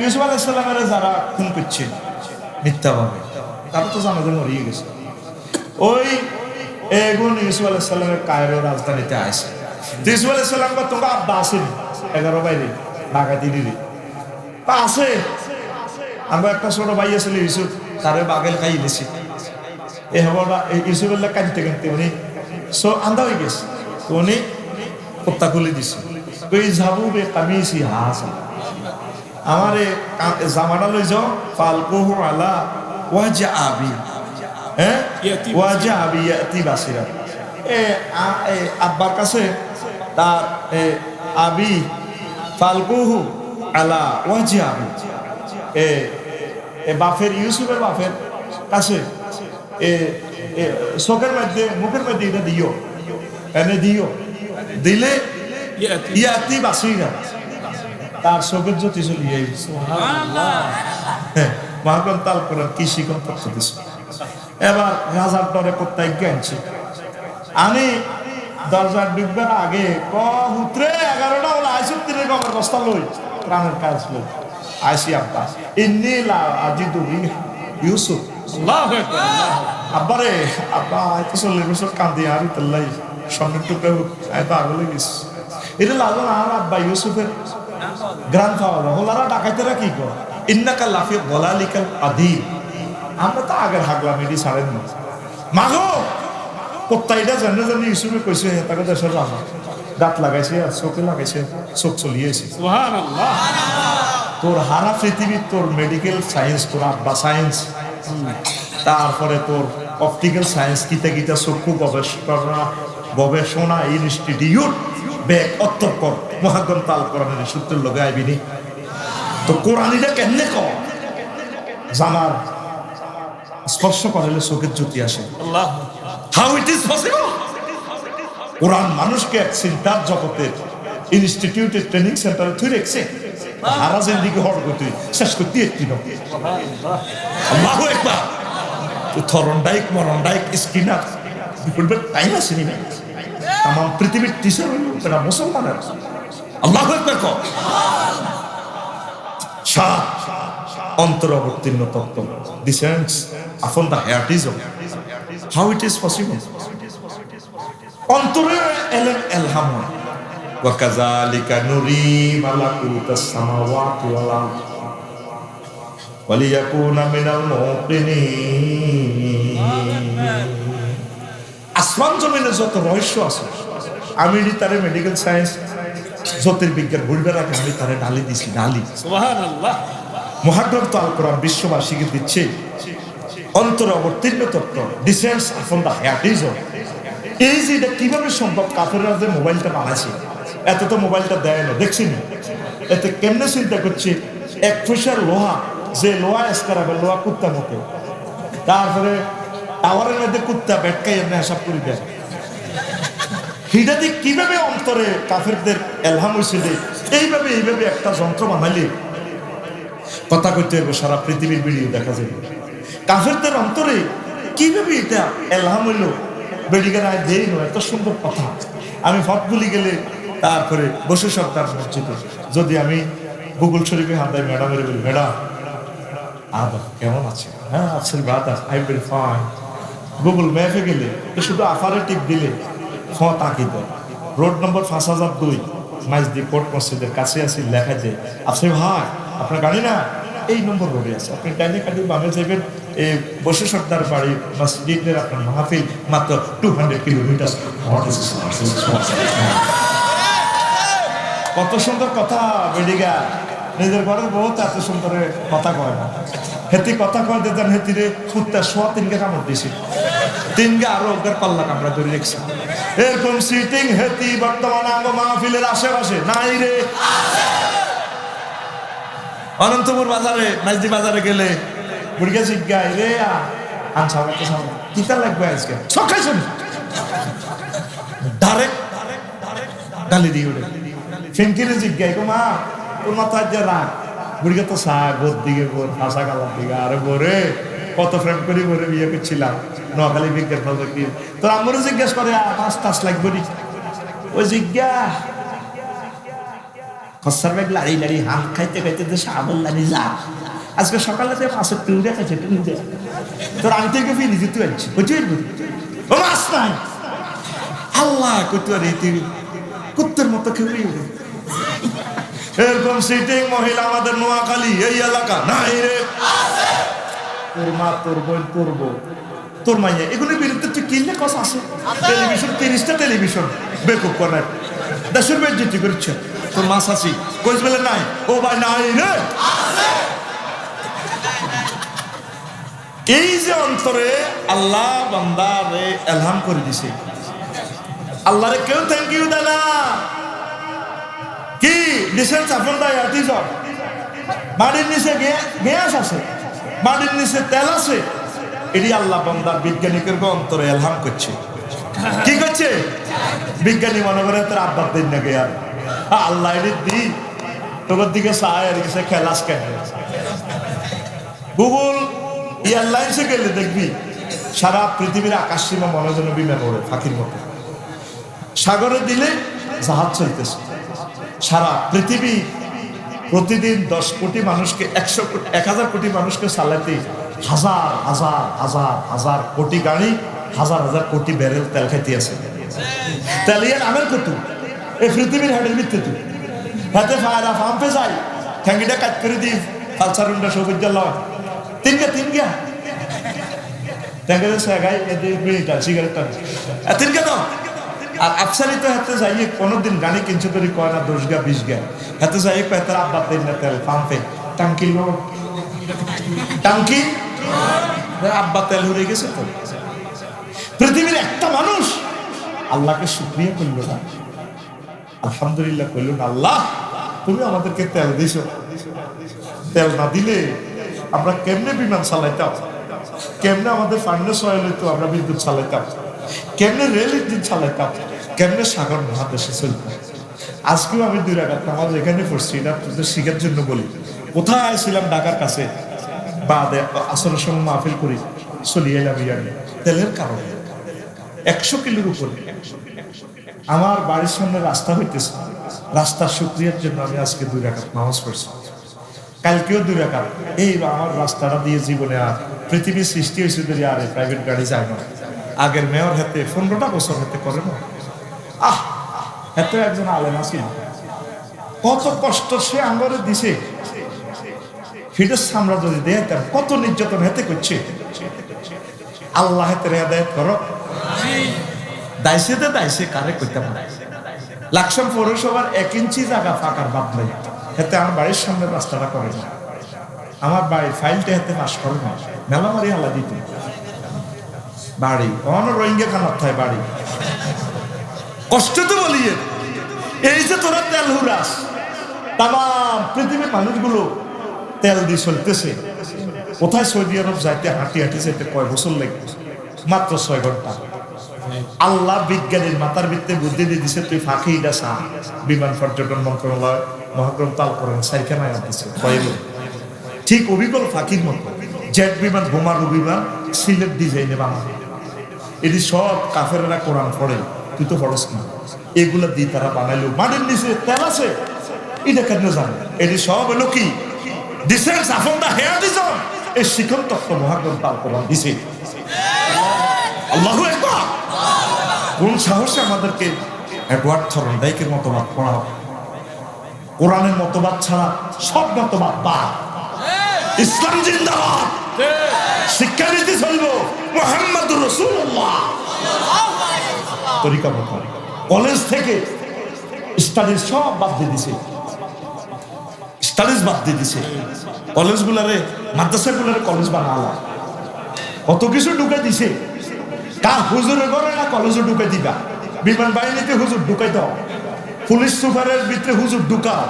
ইউসুফ আলাইহিস সালামের যারা খুন করছে মিথ্যাভাবে, তারা তো জানাজা মরিয়ে গেছে। ওই এগুন ইউসুফ আলাইহিস সালামের কায়রো রাজধানীতে আসে। ইউসুফ আলাইহিস সালাম বা তোমরা আব্বা আসেন 11 বাইরে ডাকাতি দিদি তা আছে। আমরা একটা ছোট ভাই আছিল ইউসুফ, তারে বাগেল খাই দিছি। এই হবটা ইউসুফুল্লাহ কাঁদতে কাঁদতে উনি আন্দা হয়ে গেছে, তো উনি পত্তা খুলে দিছে। তুই যাবো বে কামিছি হাসা, আমারে জামাটা লই যাও, ফালকুহু আলা ওয়াজা আবি, ওয়াজা আবি ইয়াতি বাসিরা। আব্বার কাছে তার আবি ফালকুহু আলা ওয়াজা আবি, বাফের ইউসুফের বাফের কাছে চোখের মধ্যে মুখের মধ্যে এটা দিও, এনে দিও, দিলে ইয়াতি বাসিরা, তার চোখের জ্যোতি চলিয়ে মহাগ্রন্থ আল কোরআন কি শিখন তথ্য দিছে। এবার রাজার ডরে কোথায় গেছে, আমি দরজার ডুববার আগে হুতরে 11টা হলো আইসুপ তীরে গমের বস্তা লই, প্রাণের কাজ লই আইসি আব্বা ইন্নী লা আজিদু ইউসুফ। আল্লাহু আকবার। আব্বারে আব্বা আইতো 40 বছর কান্দি আর তাল্লাই সঙ্গে টুকরে আইতো আগলে গেছে। এটা লাগলো না আর আব্বা ইউসুফের গ্রান্ডফাদার হলারা ডাকাইতেরা কি কর ইন্নাকা লাফি গোলালিকাল আদিম। আমরা তো আগের হাগলাম এটি ছাড়েন না মাগো কোত্তাইটা জানে জানি ইউসুফে কইছে তাকে দেশের রাজা দাঁত লাগাইছে আর চোখে লাগাইছে, চোখ চলিয়েছে। সুবহানাল্লাহ। তোর হারা পৃথিবী, তোর মেডিকেল সায়েন্স, তোর আব্বা সায়েন্স, তারপরে তোর অপটিক্যাল সায়েন্স, কিতা কিতা চক্ষু গবেষণা ইনস্টিটিউট ব্যাগ অত্যকর মহাগ্রন্থ আল কোরআনের সূত্রের লগে আইবিনি। তো কোরআনিটা কেমনে কর জানার স্পর্শ করলে চোখের জ্যোতি আসে। How it is possible? কোরআন মানুষকে এক চিন্তার জগতের ইনস্টিটিউটের ট্রেনিং সেন্টারে তুই রেখেছে হারা জিন্দিগি হড় করতে শেষ করতে একটি নয়। আল্লাহু আকবার। তো থরনডাইক মরনডাইক স্কিনার বিপুলবের টাইম আছে নি তাম পৃথিবীর টিচার হইল এটা মুসলমানের। আল্লাহু আকবার কর। সাত অন্তর অবতীর্ণ তত্ত্ব descends upon the heartism. How it is possible? অন্তরে এলেম এলহাম ওয়া কাযালিকা নুরি মালাকুতাস সামাওয়াতি ওয়াল আরদ ওয়ালিয়াকুনা মিনাল মুকিনিন। আসমান জমিনে যত রহস্য আছে আমি তারে মেডিকেল সায়েন্স জ্যোতির্বিজ্ঞান ভুলবার আগে আমি তারে ডালি দিছি। ডালি সুবহানাল্লাহ। মহাগ্রন্থ আল কোরআন বিশ্ববাসীকে দিচ্ছে অন্তরে অবতীর্ণ তত্ত্ব ডিসেন্টস আপন দ্য হার্টিজম। এই যে এটা কিভাবে সম্ভব? কাফেররা যে মোবাইলটা বানাইছে এত তো মোবাইলটা দেয় না দেখছেন, এতে কেমনে চিন্তা করছে এক পয়সার লোহা, যে লোহা এসকারাবে লোহা কুত্তা মতো, তারপরে টাওয়ারের মধ্যে কুত্তা বেটকাই এমনি হিসাব করে দেয়। হিডাতে কিভাবে অন্তরে কাফেরদের এলহাম হয়েছিল এইভাবে একটা যন্ত্র বানাইলে কথা কইতে হবে সারা পৃথিবীর ভিডিও দেখা যাবে। কাফেরদের অন্তরে কিভাবে এটা এলহাম হইল বেডিকে রায় দেই নয় এত সুন্দর কথা। আমি ফটগুলি গেলে তারপরে বসে সরকার মসজিদে যদি আমি গুগল শরীফে হাত দেয় ম্যাডামের বলি ম্যাডাম আদা কেমন আছে? হ্যাঁ আফসেল বাদা আই ভেরি ফাইন। গুগল ম্যাপে গেলে শুধু আফারে টিপ দিলে ফোঁ তাকি দেয় রোড নম্বর 5002 মাইজদি কোর্ট মসজিদের কাছে আছি লেখা যায় আফসেল ভাই আপনার গাড়ি না এই নম্বর রোডে আছে, আপনি ডাইনে কাটি বামে যাবেন এই বসে সর্দার বাড়ি মসজিদের আপনার মাহফিল মাত্র 200 কিলোমিটার। কত সুন্দর কথা বেডিগা নিজের ঘরের বহুত এত সুন্দর কথা কয় না। হেতি কথা কয় দেন হেতিরে কুত্তা সোয়া 3 কামড় দিয়েছে 3 আরো ওদের পাল্লা কামড়া ধরে রেখেছে। এরকম সিটিং হেতি বর্তমানে আঙ্গ মাহফিলের আশেপাশে নাই রে। অনন্তপুর বাজারে মাইজদি বাজারে গেলে বুড়িয়া জিজ্ঞাই রে আনছা কিতা লাগবে আজকে সকাইছেন ডাইরেক্ট গালি দিয়ে উঠে ফিনকিরে জিজ্ঞাই গো মা তোর মাথায় যে রাগ বুড়িয়া তো সা গোর দিকে গোর হাসা গালার দিকে আরে গোরে কত ফ্রেন্ড করি গোরে বিয়ে করছিলাম নোয়াখালী বিজ্ঞান প্রযুক্তি তোর আম্মুরও জিজ্ঞাসা করে 5 টাস লাগবে নি ওই জিজ্ঞা খসার ব্যাগ লাড়ি লাড়ি হাত খাইতে খাইতে যে সাবল লাড়ি যা আজকে সকালে তো মাছের টুড়ে খাইছে টুড়ে তোর আমি থেকে ফিরে দিতে পারছি বুঝলি ও মাছ নাই আল্লাহ কইতে পারি তুই কুত্তের মতো খেয়ে এরকম সিটিং মহিলা আমাদের নোয়াখালী এই এলাকা নাই রে। তোর মা তোর বোন তোর বউ তোর মাইয়া এগুলোর বিরুদ্ধে তুই কিনলে কথা আছে? টেলিভিশন 30টা টেলিভিশন বেকুব করার দেশের বেজ্জতি করছে তোর মা শাসি কইস বলে নাই ও ভাই নাই রে। এই যে অন্তরে আল্লাহ বান্দারে এলহাম করে দিছে আল্লাহরে কেউ থ্যাংক ইউ দেয় না। কি ডিসেন্স আপন দা আর্টিজম মাটির নিচে গ্যাস আছে মাটির নিচে তেল আছে এটি আল্লাহ বান্দার বিজ্ঞানিকের অন্তরে এলহাম করছে। কি করছে? বিজ্ঞানী মনে করে তোর আব্বার দিন না গিয়ে আল্লাহ দি তোর দিকে চায় আর কিছু খেলাস কেন। গুগল এয়ারলাইন্সে গেলে দেখবি সারা পৃথিবীর আকাশ সীমা মনে যেন বিমান ওড়ে ফাঁকির মতো। সাগরে দিলে জাহাজ চলতেছে সারা পৃথিবী প্রতিদিন 10 কোটি মানুষকে 1000 কোটি মানুষকে চালাতে হাজার হাজার হাজার হাজার কোটি গাড়ি হাজার হাজার কোটি ব্যারেল তেল খাইতে আছে। তেলিয়ার আমের কত এই পৃথিবীর হাটের ভিত্তি তুই হাতে ফায়রা পাম্পে যাই ঠ্যাঙ্গিটা কাজ করে দিই পালসারুন্ডা সবুজ লয় তিনগা ট্যাঙ্গের সাগাই মিনিটা সিগারেটটা তিনগা তো আর আফসারি তো হাতে যাইয়ে কোনোদিন গাড়ি কিনছে তৈরি কয় না 10 গা 20 গা হাতে যাইয়ে পেতার আব্বা দিন না তেল পাম্পে টাঙ্কি লোড টাঙ্কি আব্বা তেল হয়ে গেছে তো। পৃথিবীর একটা মানুষ আল্লাহকে শুকরিয়া করলো না আলহামদুলিল্লাহ করলো না আল্লাহ তুমি আমাদেরকে তেল দিছো তেল না দিলে আমরা কেমনে বিমান চালাইতাম কেমনে আমাদের ফার্নেস অয়েল হইতো আমরা বিদ্যুৎ চালাইতাম কেমনে রেল ইঞ্জিন চালাইতাম, কেমনে সাগর মহাদেশে চলতাম। আজকেও আমি 2 রাকাত নামাজ এখানে পড়ছি, এটা আপনাদের শিখার জন্য বলি। কোথায় ছিলাম ঢাকার কাছে, বাদে আসরের সময় মাহফিল করি, চলে এলাম ইয়ারে তেলের কারণে 100 কিলোর উপরে। আমার বাড়ির সামনে রাস্তা হইতেছে, রাস্তার শুকরিয়ার জন্য আমি আজকে 2 রাকাত নামাজ পড়ছি, কালকেও 2 রাকাত। এই আমার রাস্তাটা দিয়ে জীবনে আর পৃথিবীর সৃষ্টি হয়েছে যদি আর প্রাইভেট গাড়ি যায় না। আগের মেয়র হাতে 15টা বছর হাতে করে না, এত একজন আলেম আছিল, কত কষ্ট সে আঙ্গরে দিছে, ফিডের সামরা যদি দেখতাম কত নির্যাতন হেতে করছে। আল্লাহ হেতে হেদায়েত করো, দাইসেতে দাইসে কারে করতে পারে। লাকসাম পৌরসভার 1 ইঞ্চি জায়গা ফাঁকার বাদ নাই, হেতে আমার বাড়ির সামনে রাস্তাটা করে না, আমার বাড়ির ফাইলটা হেতে পাস করে না, মেলামারি আল্লাহ দিত বাড়ি অন রোহিঙ্গা খানার থায় বাড়ি। কষ্ট তো বলি, এই যে তোরা তেল হুরাস, তাম পৃথিবীর মানুষগুলো তেল দিয়ে চলতেছে। কোথায় সৌদি আরব যাইতে হাঁটি হাঁটি যাইতে কয় বছর লাগবে? মাত্র 6 ঘন্টা। আল্লাহ বিজ্ঞানীর মাথার ভিত্তে বুদ্ধি দিয়ে দিছে, তুই ফাঁকি ডাসা। বিমান পর্যটন মন্ত্রণালয় মহাগ্রন্থ আল কোরআন সাইখানা দিচ্ছে ঠিক অবিকল ফাঁকির মতো। জেট বিমান, বোমারু বিমান, সিলেট ডিজাইনে বানাবে। এটি সব কাফেরেরা কোরআন পড়ে, তুই তো পড়স না। এগুলা দিয়ে তারা বানাইলো, মাটির নিচে তেল আছে, এটা কেন জানে? এটি সব হলো কি ডিসেন্স আপন দা হেয়ারিজম, এই শিখন তত্ত্ব মহাগ্রন্থ আল কোরআন দিছে। আল্লাহু আকবার। কোন সাহসে আমাদেরকে এডওয়ার্ড থর্নডাইকের মতবাদ পড়াও? কোরআনের মতবাদ ছাড়া সব মতবাদ বাদ। ইসলাম জিন্দাবাদ, শিক্ষানীতি চলবো মুহাম্মদুর রাসূলুল্লাহ তরিকা মতো। কলেজ থেকে স্টাডিজ সব বাদ দিয়ে দিছে, স্টাডিজ বাদ দিয়ে দিছে। কলেজগুলারে, মাদ্রাসাগুলারে কলেজ বানালা, কত কিছু ঢুকে দিছে। কার হুজুরে করে না কলেজে ঢুকে দিবা? বিমান বাহিনীতে হুজুর ঢুকাই দাও, পুলিশ সুপারের ভিতরে হুজুর ঢুকাও,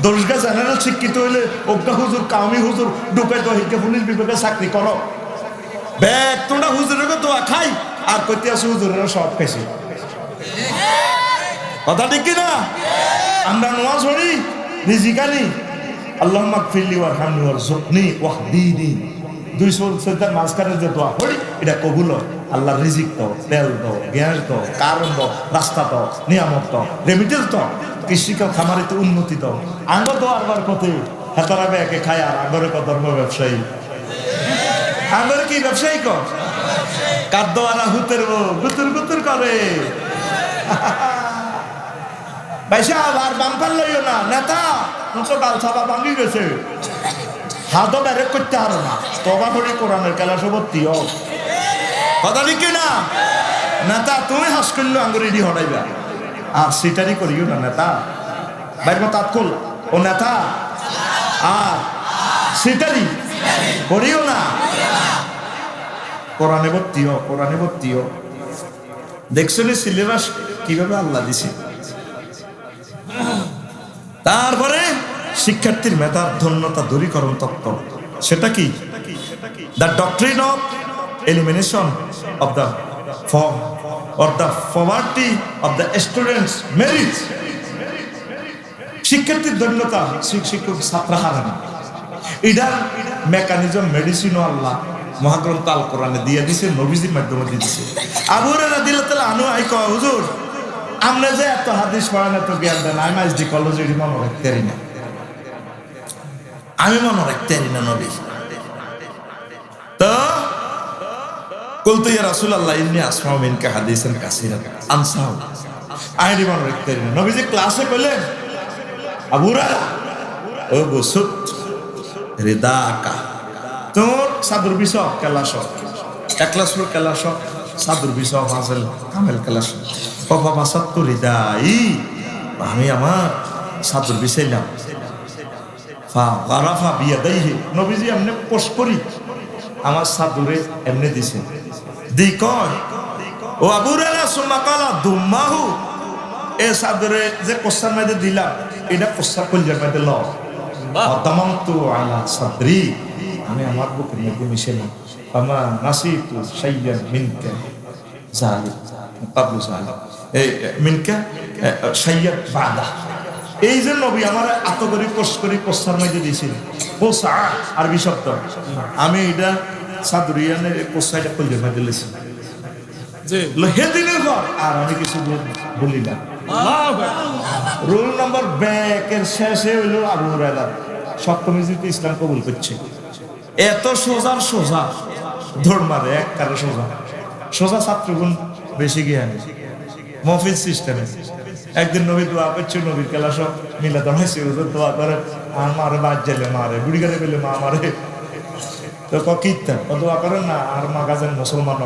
দর্শগা জেনারেল শিক্ষিত হইলে অজ্ঞা হুজুর, কামি হুজুর ঢুকাই দাও, হিকে পুলিশ বিভাগে চাকরি করো। ব্যাগ তোমরা হুজুরের দোয়া খাই আর করতে আসো হুজুরেরা সব খাইছে। কথা ঠিক কিনা? আমরা নামাজ পড়ি রিজিকানি, আল্লাহুম্মা গফিরলি ওয়ারহামনি ওয়ারযুকনি ওয়াহদিনি, 2 সজদার মাঝখানে যে দোয়া পড়ি এটা কবুল হয়। আল্লাহ রিজিক দাও, তেল দাও, গ্যাস দাও, কারণ দাও, রাস্তা দাও, নিয়ামত দাও, রেমিটেন্স দাও, কৃষিকে খামারিতে উন্নতি দাও। আঙ্গ দোয়ার বার পথে হেতারা ব্যাগে খায় আর আঙ্গরে কত ধর্ম ব্যবসায়ী। আঙ্গরে কি ব্যবসায়ী কর? কাদ্দ আরা হুতের গুতুর গুতুর করে। ভাইসা আর বাম্পার লইও না, নেতা তো গাল ছাপা ভাঙি গেছে, হাতও ডাইরেক্ট করতে পারো না। তবা করে কোরআনের কেলা সবত্তিও কথা লিখে না। নেতা তুমি হাস করলো আঙ্গুর ইডি হটাইবা, আর সেটারই করিও না নেতা। বাইর তাৎ কল ও নেতা, আর সেটারই করিও না। কোরআনে ভর্তিও, কোরআনে ভর্তিও। দেখছো নি সিলেবাস কিভাবে আল্লাহ দিছে। তারপরে শিক্ষার্থীর মেধার ধন্যতা দূরীকরণ তত্ত্ব, সেটা কি? The doctrine of elimination of the form or the poverty of the students merit. শিক্ষার্থীর ধন্যতা শিক্ষক ছাত্র হারে না, এটার মেকানিজম মেডিসিনও আল্লাহ মহাগ্রন্থ আল কোরআনে দিয়ে দিছে, নবীজির মাধ্যমে দিয়েছে। আবু হুরায়রা রাদিয়াল্লাহু আনহু আই কয়, হুজুর আমরা যে এত হাদিস পড়ান, এত জ্ঞান দেন, আমি আজকে কলেজে মনে রাখতে পারি না, আমি মনে রাখতে পারি না নবী। তো কুলতু ইয়া রাসূলুল্লাহ ইন্নী আসমাউ মিনকা হাদিসান কাসীরান আনসাহু, আমি মনে রাখতে পারি না। নবীজি ক্লাসে কইলেন, আবু হুরায়রা ও বসুত রিদাকা, তোর সাদুর বিষয় কেলাস, একলাসুর কেলাস, সাদুর বিষয় ফাজল কামেল কেলাস, বাবা বাসাত্তু হৃদাই, আমি আমার সাদুর বিষয়লাম। ফা গারাফা বিয়াদাইহি, নবীজি এমনি পোষ করি আমার সাদুরে এমনি দিছে। দি কয় ও আবু হুরায়রা সুম্মা ক্বালা দুম্মাহু, এ সাদুরে যে কোসার মধ্যে দিলাম এটা কোসার কলজার মধ্যে ল, অতামামতু আলা সাদরি, আমি আমার বুকের মধ্যে মিশালাম। আমা নাসিতু শাইয়ান মিনকা জালিক, আবু সাহেব এই মিনকা সাইয়্যাদ বাদা এই যে নবী আমার এত করে কষ্ট করে প্রস্তার মধ্যে দিয়েছিল ও সা আরবি শব্দ আমি এটা সাদুরিয়ানের প্রস্তারটা কইলে মধ্যে লিখছি হেদিনের পর আর আমি কিছু বলি না। রোল নাম্বার ব্যাকের শেষে হইল আবু হুরায়রা সপ্তমীজিতে ইসলাম কবুল করছে। এত সোজার সোজা দৌড় মারে এক কারে সোজা সোজা ছাত্রগুণ বেশি জ্ঞান মফিজ সিস্টেমে। একদিন নবী দোয়া করছে, নবীর ক্লাস মিলে ধরাইছে, দোয়া করে আর মারে বাদ জেলে মারে বুড়ি গাড়ি পেলে মা মারে তো কীর্তন দোয়া করেন না আর মা গাছেন মুসলমান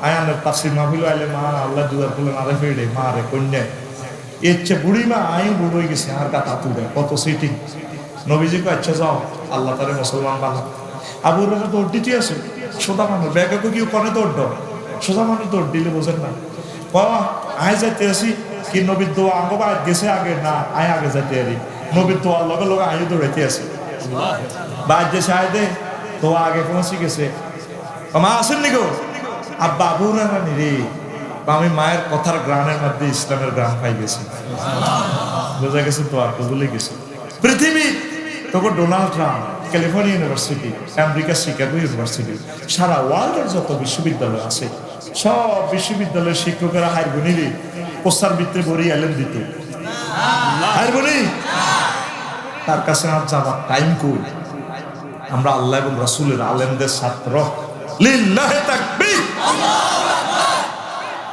আয়ানের তাফসির মাহফিল আইলে মা আল্লাহ দুয়ার খুলে মারে ফেড়ে মারে কন্যা এর চেয়ে বুড়ি মা আই বুড়ো হয়ে গেছে আর গা তাতু দেয় কত সিটিং। নবীজি কো আচ্ছা যাও আল্লাহ তারে মুসলমান বানা। আবু হুরায়রা দৌড় দিতে আছে সোজা মানুষ ব্যাগে কেউ কনে দৌড় দাও সোজা মানুষ দৌড় দিলে বোঝেন না আয় যাইতে আসি কি নবীর দোয়া আঙ্গ বাদ গেছে আগে না আয় আগে যাইতে আরি নবীর দোয়ার লগে লগে আয়ু দৌড়াইতে আছে বাদ গেছে আয় দে তো আগে পৌঁছে গেছে মা আসেন নি গো আব্বা আবু হুরায়রা নি রে আমি মায়ের কথার গ্রামের মধ্যে ইসলামের গ্রাম পাই গেছি বোঝা গেছে তো আর বলে গেছে। পৃথিবী তখন Donald Trump California university America Chicago university সারা ওয়ার্ল্ডের যত বিশ্ববিদ্যালয় আছে সব বিশ্ববিদ্যালয়ের শিক্ষকেরা হাইর বনিরে প্রস্তার ভিত্তিতে ভরি এলেন দিত হাইর বনি তার কাছে আর যাবার টাইম কই আমরা আল্লাহ এবং রাসূলের আলেমদের ছাত্র লিল্লাহি তাকবীর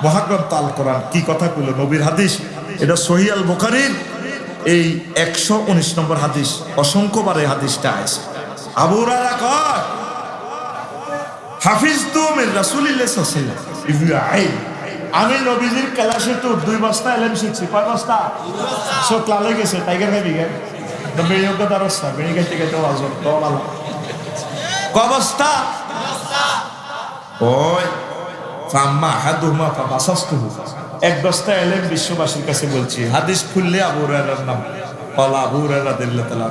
মহাগ্রন্থ আল কোরআন কি কথা কইল নবীর হাদিস এটা সহিহ আল বুখারীর এই 119 নম্বর হাদিস অসংখ্যবার এই হাদিসটা আছে। আবু হুরায়রা কয় হাফিজতু মিন রাসূলিল্লাহ সাল্লাল্লাহু আলাইহি ওয়াসাল্লাম আমি নবীজির ক্লাসে তো 2 বস্তা এলেম শিখছি কয় বস্তা সো ক্লালে গেছে টাইগার ভাই বিগে বেড়িও কথা রাস্তা বেড়ি গেতে গেতে আজব তো ভালো কয় বস্তা ওই ফাম্মা হাদুমা ফাবাসাসতুহু এক বস্তা এলেম বিশ্ববাসীর কাছে বলছি হাদিস খুললে আবু হুরায়রার নাম ক্বালা আবু হুরায়রা রাদিয়াল্লাহু তাআলা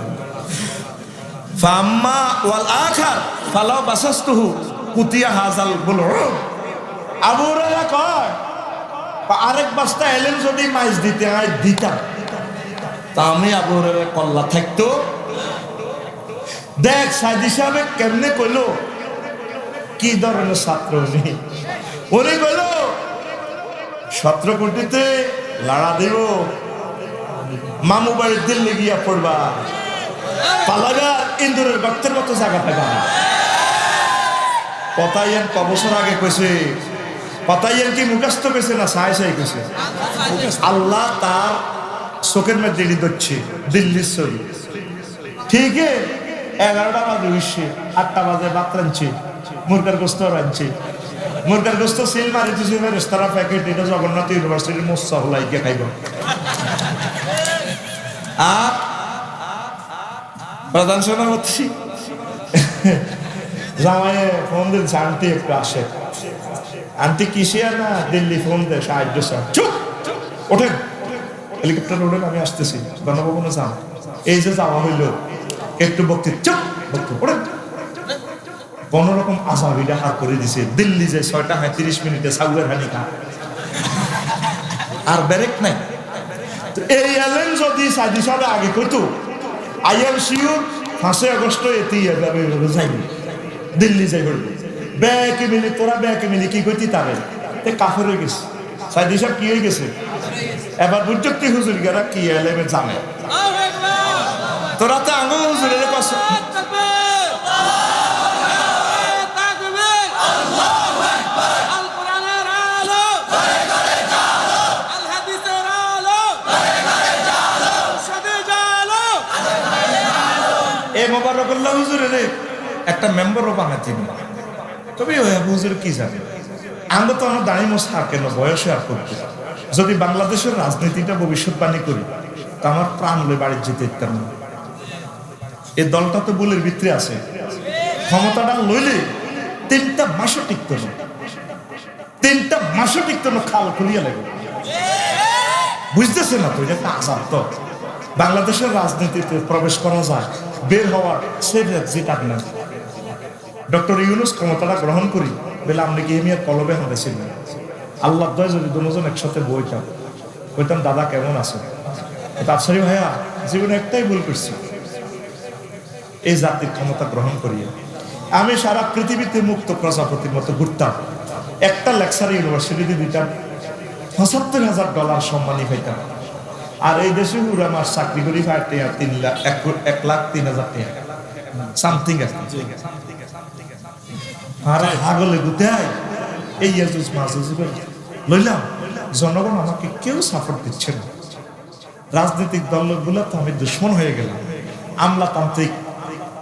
ফাম্মা ওয়াল আখার ফালাউ বাসাসতুহু কুতিয়া হাযাল বুলউম আবু হুরায়রা কয় আরেক বস্তা এলেম যদি মাইজ দিতে হয় দিতাম তা আমি আবু হুরায়রার কল্লা থাকতো। দেখ সাইদি সাহেব কেমনে কইলো কি ধরনের ছাত্র উনি কইল ছাত্র কোটিতে লাড়া দিব মামু বাড়ির দিল্লি গিয়া পড়বা পালাগার ইন্দুরের গর্তের মতো জায়গা পাইবা পতাইয়েন ক বছর আগে কইছে পতাইয়েন কি মুখস্থ কইছে না সাই সাই কইছে আল্লাহ তার চোখের মধ্যে দিচ্ছে দিল্লির ছবি ঠিক 11টা বাজে উঠছে 8টা বাজে ভাত রাঁধছে মুরগার গোস্ত রাঁধছে মুরগার গোস্ত সিল মারি দিছে রেস্তোরাঁ প্যাকেট এটা জগন্নাথ ইউনিভার্সিটির মোস্তা হলাইকে খাইব আর প্রধান সেনাপতি জামাইয়ে ফোন দিচ্ছে আন্টি একটু আসে আন্টি কিসিয়া না দিল্লি ফোন দেয় সাহায্য স্যার চুপ ওঠেন হেলিকপ্টার ওঠেন আমি আসতেছি গণভবনে যান এই যে যাওয়া হইল একটু বক্তি চুপ বক্তি ওঠেন কোন রকম আসামিটা হার করে দিছে দিল্লি যে 6টা 30 মিনিটে সাউয়ের হানি খা আর ব্রেক নাই। এই এলেন যদি সাদি সাহেব আগে কইতো আই এম শিওর 5 আগস্ট এতেই যাবে যাইনি দিল্লি যাই বলবে ব্যাকে মিলি তোরা ব্যাকে মিলি কি কইতি তারে তে কাফের হয়ে গেছে সাদি সাহেব কি হয়ে গেছে এবার বুঝতে হুজুর গেরা কি এলেমে জানে তোরা তো আঙ্গ হুজুরের কাছে একটা মেম্বারও বানাতে তবে ওই হুজুর কি জানে আমরা তো আমার দাঁড়িয়ে মশ আর কেন বয়সে আর করতে যদি বাংলাদেশের রাজনীতিটা ভবিষ্যৎবাণী করি তা আমার প্রাণ হলে বাড়ির যেতে ইত্যার না এই দলটা তো বুলের ভিতরে আছে ক্ষমতাটা লইলে 3টা মাসও টিকত না 3টা মাসও টিকত না খাল খুলিয়া লাগবে বুঝতেছে না তো এটা একটা আজাব তো বাংলাদেশের রাজনীতিতে প্রবেশ করা যায় বের হওয়ার সেফ এক্সিট আর না ডক্টর ইউনূস ক্ষমতাটা গ্রহণ করি বলে আপনি কি এমিয়ার কলবে হাঁটেছিলেন আল্লাহ দয় যদি দুজন একসাথে বইতাম, বলতাম দাদা কেমন আছে, আফসারি ভাইয়া জীবনে একটাই ভুল করছি, এই জাতির ক্ষমতা গ্রহণ করিয়া আমি সারা পৃথিবীতে মুক্ত প্রজাপতির মতো ঘুরতাম, একটা লেকচার ইউনিভার্সিটিতে দিতাম, $৭৫,০০০ সম্মানী পাইতাম, আর এই দেশে পুরো আমার চাকরি করি 1,03,000 সামথিং আরে হাগলে গুতাই এই ইয়াজুজ মাজুজ লইলাম। জনগণ আমাকে কেউ সাপোর্ট দিচ্ছে না, রাজনৈতিক দলগুলো তো আমি দুশ্মন হয়ে গেলাম, আমলাতান্ত্রিক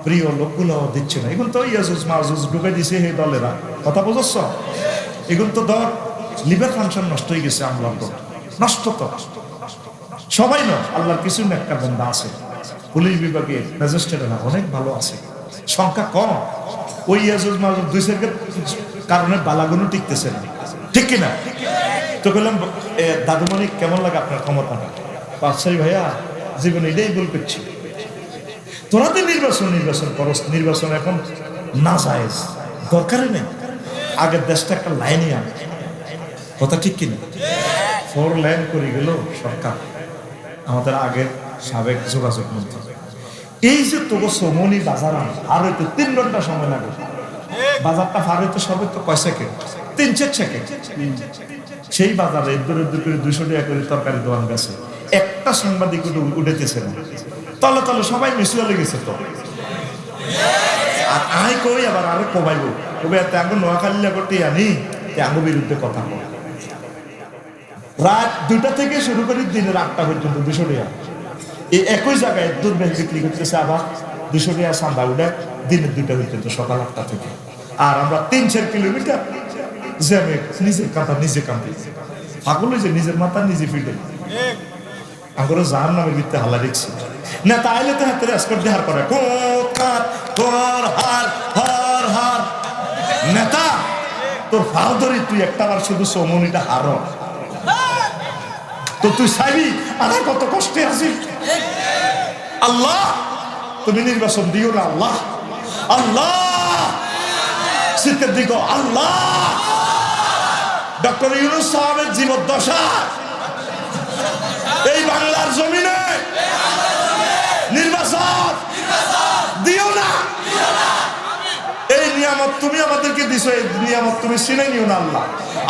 প্রিয় লোকগুলো দিচ্ছে না। এখন তো ইয়াজুজ মাজুজ ঢুকে দিছে এই দলেরা, কথা বুঝছ? এখন তো দল লিভার ফাংশন নষ্ট হয়ে গেছে, আমলার দল নষ্ট তো সবাই নয়, আল্লাহর কিছু একটা বন্ধা আছে, পুলিশ বিভাগে ম্যাজিস্ট্রেটরা অনেক ভালো আছে, সংখ্যা কম। ওই ইয়াজুজ মাজুজ দুই সেকেন্ড কারণে বালাগুনো টিকতেছে না, ঠিক কিনা? তো বললাম দাদুমণি কেমন লাগে আপনার ক্ষমতাটা? আফসারি ভাইয়া জীবনে এটাই ভুল করছি, তোরা তো নির্বাচন করস, নির্বাচন এখন না জায়েজ, দরকারই নেই, আগের দেশটা একটা লাইনে আনে, কথা ঠিক কিনা? 4 লাইন করে গেল সরকার, আমাদের আগের সাবেক যোগাযোগ মন্ত্রী। এই যে তোকে সমনি বাজার আর হয়তো 3 ঘন্টা সময় লাগে, বাজারটা পার হইতে সবে তো কয় সেকেন্ড, 3-4 সেকেন্ড। সেই বাজারে দূরে করে 200 টাকা করে তরকারি দোকান গেছে, একটা সাংবাদিক উঠেতেছে না, তলে তলে সবাই মিসুয়ালে গেছে। তো আর আই কই আবার আরে কমাইব, তবে এত আঙ্গ নোয়াখালী করতে আনি আঙ্গ বিরুদ্ধে কথা বল। রাত 2টা থেকে শুরু করে দিনের 8টা পর্যন্ত 200 টাকা এই একই জায়গায় দুর্বেশ বিক্রি করতেছে, আবার 200 টাকা চান্দা উঠে দিনের 2টা পর্যন্ত সকাল 8টা থেকে। আর আমরা 3-4 কিলোমিটার জ্যামে নিজের কাঁথা নিজে কাঁপি, পাগল হয়েছে, নিজের মাথা নিজে ফিটে আগরে জাহান নামের ভিত্তি হালা দেখছি না। তাইলে তো হাতের এসকর্ট দেহার করে নেতা তোর ফাও ধরি, তুই একটা বার শুধু সমনিটা হার তো তুই চাইবি আর কত কষ্টে আছি। আল্লাহ তুমি নির্বাচন দিও না, আল্লাহ আল্লাহ শীতের দিকে, আল্লাহ ডক্টর ইউনূস সাহেবের জীবদ্দশা এই বাংলার জমিনে নির্বাচন দিও না। এই নিয়ামত তুমি আমাদেরকে দিছো, এই নিয়ামত তুমি চিনে নিও না আল্লাহ।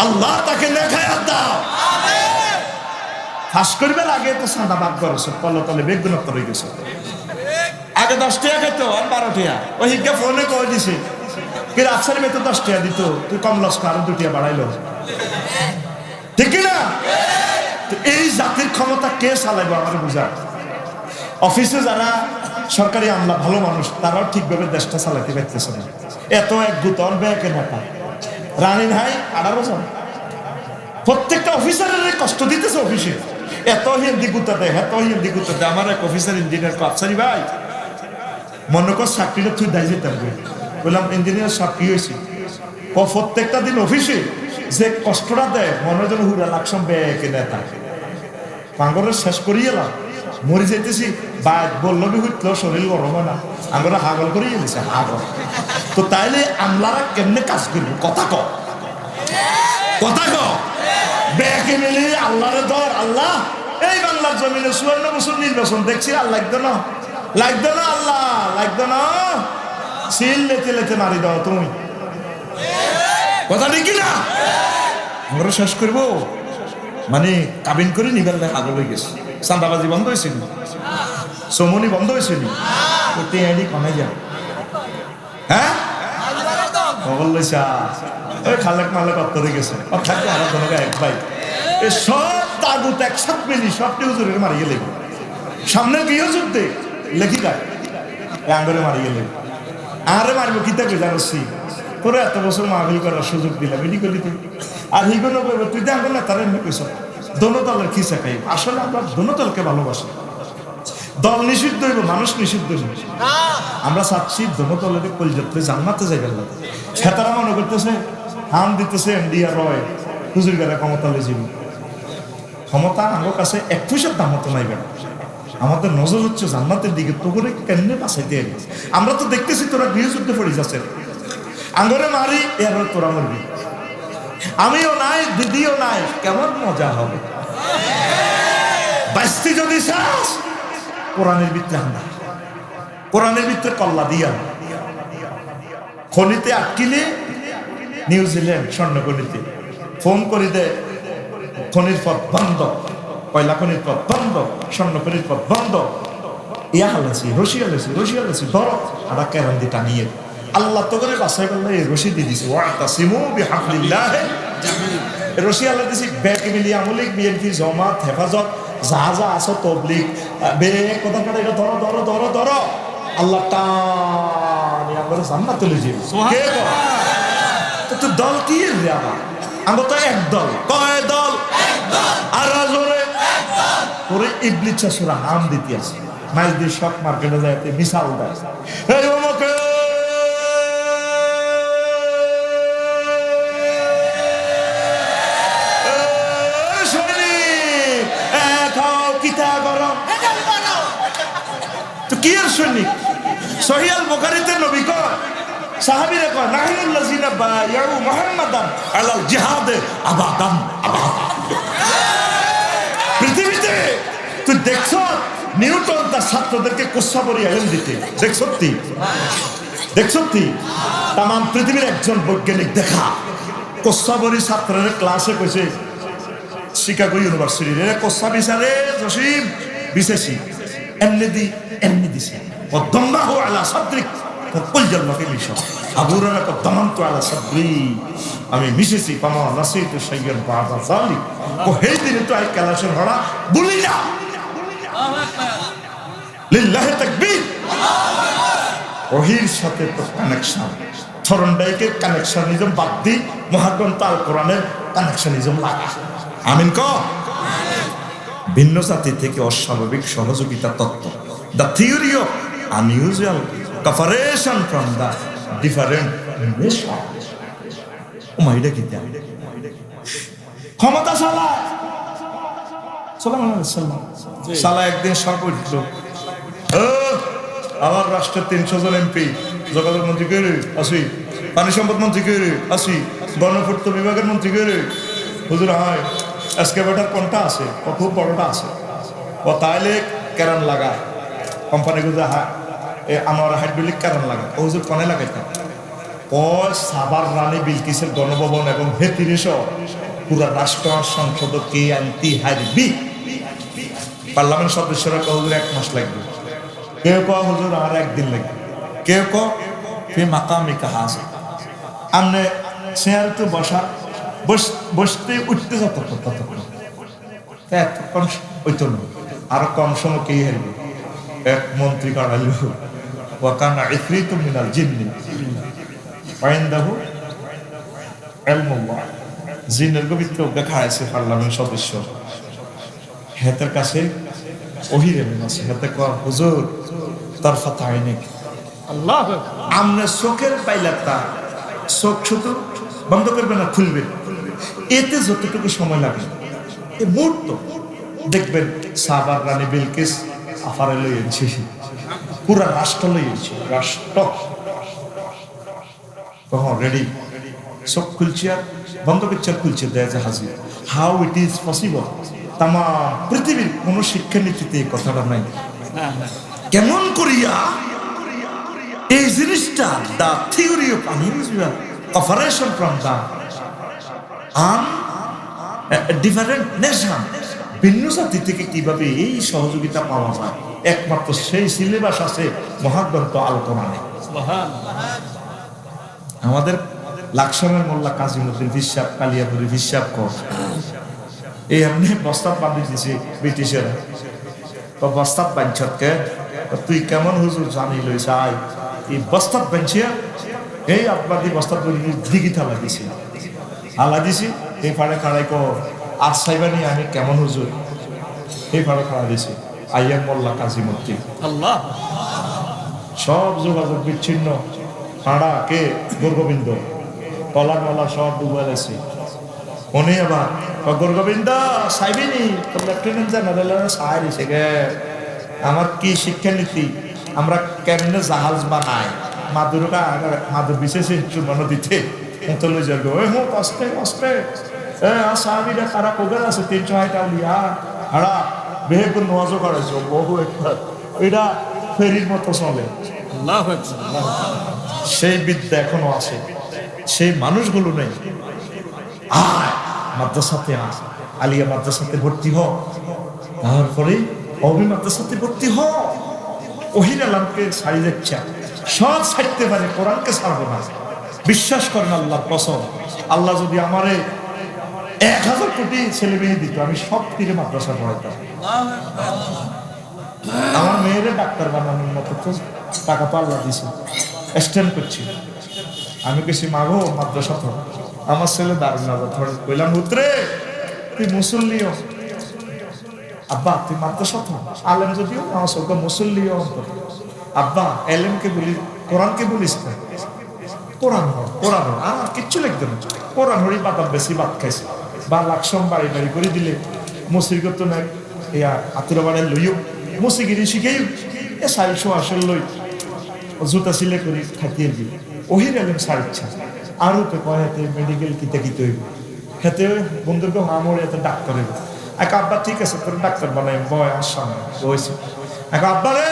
আল্লাহ তাকে নেখায়াত দাও। ফাঁস করবার আগে তো সাদা বাদ করছো, তলে তলে বেগুন হয়ে গেছে। আগে 10 টাকা খেতো, আর 12 টাকা। ওই হিজ্ঞা ফোনে কয়ে দিছে কি আফসারি মেয়ে তো 10 টাকা দিত, তুই কম লস আরো 2 টাকা বাড়াইলো, ঠিক না? এই জাতির ক্ষমতা কে চালাইবো আমার বুঝা? অফিসে যারা সরকারি আমলা ভালো মানুষ, তারাও ঠিকভাবে দেশটা চালাইতে পারতেছে না। এত এক গুতন ব্যাকে নেতা রানী ভাই 18 জন, প্রত্যেকটা অফিসারের কষ্ট দিতেছে অফিসে, এত হিন্দি গুতা দেয়, এত হিন্দি গুতা দেয়। আমার এক অফিসার ইঞ্জিনিয়ার আফসারি ভাই মনে কর চাকরিটা তুই দায় যেতাম, বললাম ইঞ্জিনিয়ার সব কি হয়েছে? প্রত্যেকটা দিন অফিসে যে কষ্টটা দেয় মনে যেন হুরা লাগসম ব্যাকে নেতা পাঙ্গরের শেষ করিয়ে এলাম, মরে যাইতেছি বা বললো বি হইতল শরীর গরম হয় না, আমরা হাগল করিয়ে দিছে হাগল। তো তাইলে আমলারা কেমনে কাজ করবো? কথা ক ব্যাকে মিলে আল্লাহরে ধর। আল্লাহ এই বাংলার জমিনে 54 বছর নির্বাচন দেখছি, আর লাগতো না আল্লাহ, লাগতো না, সিল লেতে লেতে মারি দাও তুমি, কথা দেখি না? আমরা শেষ করবো মানে কাবিন করে নিবেন আগল হয়ে গেছে, চান্দাবাজি বন্ধ হয়েছে, সমনি বন্ধ হয়েছে, কমাই যা হ্যাঁ বললেছা ওই খালেক মালেক অত্তরে গেছে, থাকবে আমার জনকে এক ভাই এই সব তাগুত একসাথ মিলি সবটি হুজুরের মারিয়ে লেগে সামনে গৃহযুদ্ধে লেখি যায় আঙ্গরে মারিয়ে লেগে আরে মারবো কি থাকবে জানোসি তোরা এত বছর মাহফিল করার সুযোগ দিলাম, এটি করলি তুই আর হিগুলো করবো তুই তো আঙ্গল না তারা এমনি কইস দোনো দলের কি চাকাই। আসলে আমরা দোনো দলকে ভালোবাসি, দল নিষিদ্ধ হইব, মানুষ নিষিদ্ধ হইব। আমরা চাচ্ছি দোনো দলের কলজাতে জান্নাতে যাইবার লাগে। সেতারা মনে করতেছে হাম দিতেছে এনডিআর রয় হুজুর গারে ক্ষমতা লই যাবি, ক্ষমতা আমার কাছে 1 পয়সার দাম মতো নাই বেড়া। আমাদের নজর হচ্ছে জান্নাতের দিকে, তো করে কেমনে বাঁচাইতে এলি? আমরা তো দেখতেছি তোরা গৃহযুদ্ধে পড়ে যাচ্ছে, আঙ্গরে মারি এর তোরা মরবি, আমিও নাই, দিদিও নাই, কেমন মজা হবে। বাস্তি যদি চাস কোরআনের ভিতরে আনা, কোরআনের ভিতরে কল্লা দিয়া খনিতে আটকিলে নিউজিল্যান্ড স্বর্ণখনিতে ফোন করে দেয়, খনির পথ বন্ধ, কয়লা খনির পথ বন্ধ, স্বর্ণ খনির পথ বন্ধ। ইয়া হালাসি রশি হালাসি রশি হালাসি ধরো আটা কেরান দিয়ে টানিয়ে আল্লাহ তো করে বাসায় করলে এই রশি দিয়ে দিছে। ওয়াতাসিমু বিহাবলিল্লাহ রশি আল্লাহ দিছি ব্যাক মিলিয়ে আমলিক বিএনপি জামাত হেফাজত যা যা আছে তবলিগ বে কথা কাটা এটা ধরো ধরো ধরো ধরো আল্লাহ টানি আমরা জান্নাত চলে যাবে। কে কয় তো দল কি রে আমার? আমরা তো এক দল। কয় দল? আর জোরে ওরে ইবলিস সূরা নাম দিতে আছে মাইজ দিয়ে শক মার্কেটে যাইতে মিসাল দেয়, এই ওমকে কি আর সৈনিক? সহিহ আল বুখারীতে নবী কয় সাহাবীরা কয় নাহিনুল্লাযিনা বায়াউ মুহাম্মাদান আলাল জিহাদে আবাদান আবাদা। পৃথিবীতে তুই দেখছ নিউটন তার ছাত্রদেরকে কোষাবরী এলেন দিতে, দেখছতি তাম পৃথিবীর একজন বৈজ্ঞানিক দেখা কোষাবরী ছাত্রদের ক্লাসে কইছে শিকাগো ইউনিভার্সিটির এরা কোষা বিচারে জসিম বিশেষী এমনি দিছে দম্মাহু আলা সাদরিক কলজাল মাকে মিশা আবু হুরায়রা কো দমানতু আলা সাদরি আমি মিশেছি পামা নাসিতু শাইয়ান বাদা যালিক ও হে দিনে তো আই ক্লাসের হড়া বলি না লিল্লাহি তাকবীর। ওহির সাথে তো কানেকশন, থরনডাইকের কানেকশনিজম বাদ দি মহাগ্রন্থ আল কোরআনের কানেকশনিজম লাগা। আমিন ক। ভিন্ন জাতি থেকে অস্বাভাবিক সহযোগিতা তত্ত্ব, the theory of unusual cooperation from the different nation. ও মাইডা কি ক্ষমতা সালা সালা একদিন সব উঠল, আমার রাষ্ট্রের 300 জন এমপি, যোগাযোগ মন্ত্রী কে রে আসি, পানি সম্পদ মন্ত্রী কে রে আসি, গণপূর্ত বিভাগের মন্ত্রী কে রে হুজুর হয় এসকেভেটর কোনটা আছে? ও খুব বড়টা আছে। ও তাইলে কেরান লাগা কোম্পানিগুলো আমার হাইড্রোলিক কেরান লাগা ও হুজুর কনে লাগাইতাম ও সাবার রানী বিলকিসের গণভবন এবং হেতিরিশ পুরা রাষ্ট্র সংসদ কে আনতি হারবি পার্লামেন্ট সদস্যরা হুজুর 1 মাস লাগবে, কেউ ক হুজুর আর 1 দিন লাগবে, কেউ ক ফি মাকামি কাহা আছে আমনে চেয়ার তো বসা বসতে উঠতে যতক্ষণ এতক্ষণ ওইতো না, আরো কম সময় কে হারবে? এক মন্ত্রী কাটাইল ওয়াকানা ইফরিতুম মিনাল জিন্নি ওয়াইনদাহু ইলমুল্লাহ, জিনের পবিত্র দেখাইছে পার্লামেন্ট সদস্য, হেতের কাছে ওহী এলেন আছে, হেতে কয় হুজুর তরফাত আইনিক আল্লাহ আমনে চোখের পাইলাতা চোখ শুধু বন্ধ করবে না খুলবে, এতে যতটুকু সময় লাগে এ মুহূর্ত দেখবেন সাবার রানী বিলকিস আফারে লইয়েছি, পুরা রাষ্ট্র লইয়েছি, রাষ্ট্র তখন রেডি, চোখ খুলছে আর বন্ধ করছে আর খুলছে, দেয় যে হাজির। How it is possible? তাম পৃথিবীর কোন শিক্ষানীতিতে এই কথাটা নাই। কেমন করিয়া এই জিনিসটা the theory of unusual cooperation from the different nation, ভিন্ন জাতি থেকে কিভাবে এই সহযোগিতা পাওয়া যায়? একমাত্র সেই সিলেবাস আছে মহাগ্রন্থ আল কোরআনে। আমাদের লাকসামের মোল্লা কাজীমুদ্দিন হিসাব কালিয়াপুরি হিসাব কর এই এমনি বস্তাব বাঁধি দিছে ব্রিটিশেরা, তো বস্তাব বাঞ্ছতকে তুই কেমন হুজুর জানি লই চাই এই বস্তাব বাঞ্ছিয়া এই আপনাদি বস্তাব দিঘি থালা দিছি আলা দিছি এই ফাড়ে খাড়াই কর আর সাইবানি আমি কেমন হুজুর এই ফাড়ে খাড়া দিছি আইয়াম মোল্লা কাজীমুদ্দিন আল্লাহ, সব যোগাযোগ বিচ্ছিন্ন, ফাড়া কে গোরগোবিন্দ কলার মলা সব ডুবে গেছে। উনি আবার গোরগোবিন্দ সাইবিনি লেফটেন্যান্ট জেনারেল সাহায্য দিছে গে, আমার কি শিক্ষানীতি, আমরা কেমনে জাহাজ বানাই মাদুরকা মাদুর বিশেষ মনে দিতে মতো লই যাবে ওই হোক আস্তে আস্তে সাহাবিরা কারা কোগার আছে 360 আউলিয়া হারা বেহেকুন নওয়াজও করেছে বহু একটা এটা ফেরির মতো চলে। সেই বিদ্যা এখনো আছে, সেই মানুষগুলো নেই। আয় মাদ্রাসাতে আস, আলিয়া মাদ্রাসাতে ভর্তি হ, তারপরে অবি মাদ্রাসাতে ভর্তি হ। ওহির আলমকে ছাড়ি যাচ্ছে, সব ছাড়তে পারে, কোরআনকে ছাড়বো না। বিশ্বাস করেন আল্লাহর কসম, আল্লাহ যদি আমারে 1000 কোটি ছেলে মেয়ে দিত, আমি সব তীরে মাদ্রাসা পড়াইতাম। আমার মেয়েরে ডাক্তার বানানোর মতো তো টাকা তো আল্লাহ দিছে, স্ট্যান্ড করছি। আমি কেছি মাগো মাদ্রাসা তো আমার ছেলে দারুণ না কইলাম উতরে তুই মুসল্লিও আব্বা, তুই মাদ্রাসা তো আলেম যদিও আমার সবকে মুসল্লিও অন্তত আব্বা এলেমকে বলি, কোরআনকে বলিস না, কোরআন কোরআন আর কিচ্ছু লিখতে না, কোরআন হরি বাতাব বেশি ভাত খাইছে বা লাকসম বাড়ি বাড়ি করে দিলে মুসির করতো না, ইয়া আতুরা বাড়াই লইও মুসিগিরি শিখেও এ 400 আসল লই জুতা সিলে করে খাটিয়ে দিই। ওহির এলেম সারিচ্ছা আরও তো কয় হাতে মেডিকেল কিতে কিতে হইব, হেতে বন্ধুকে মামর এতে ডাক্তার হইব। এক আব্বা ঠিক আছে তোর ডাক্তার বানাই বয় আর সামনে বইছে। এক আব্বা রে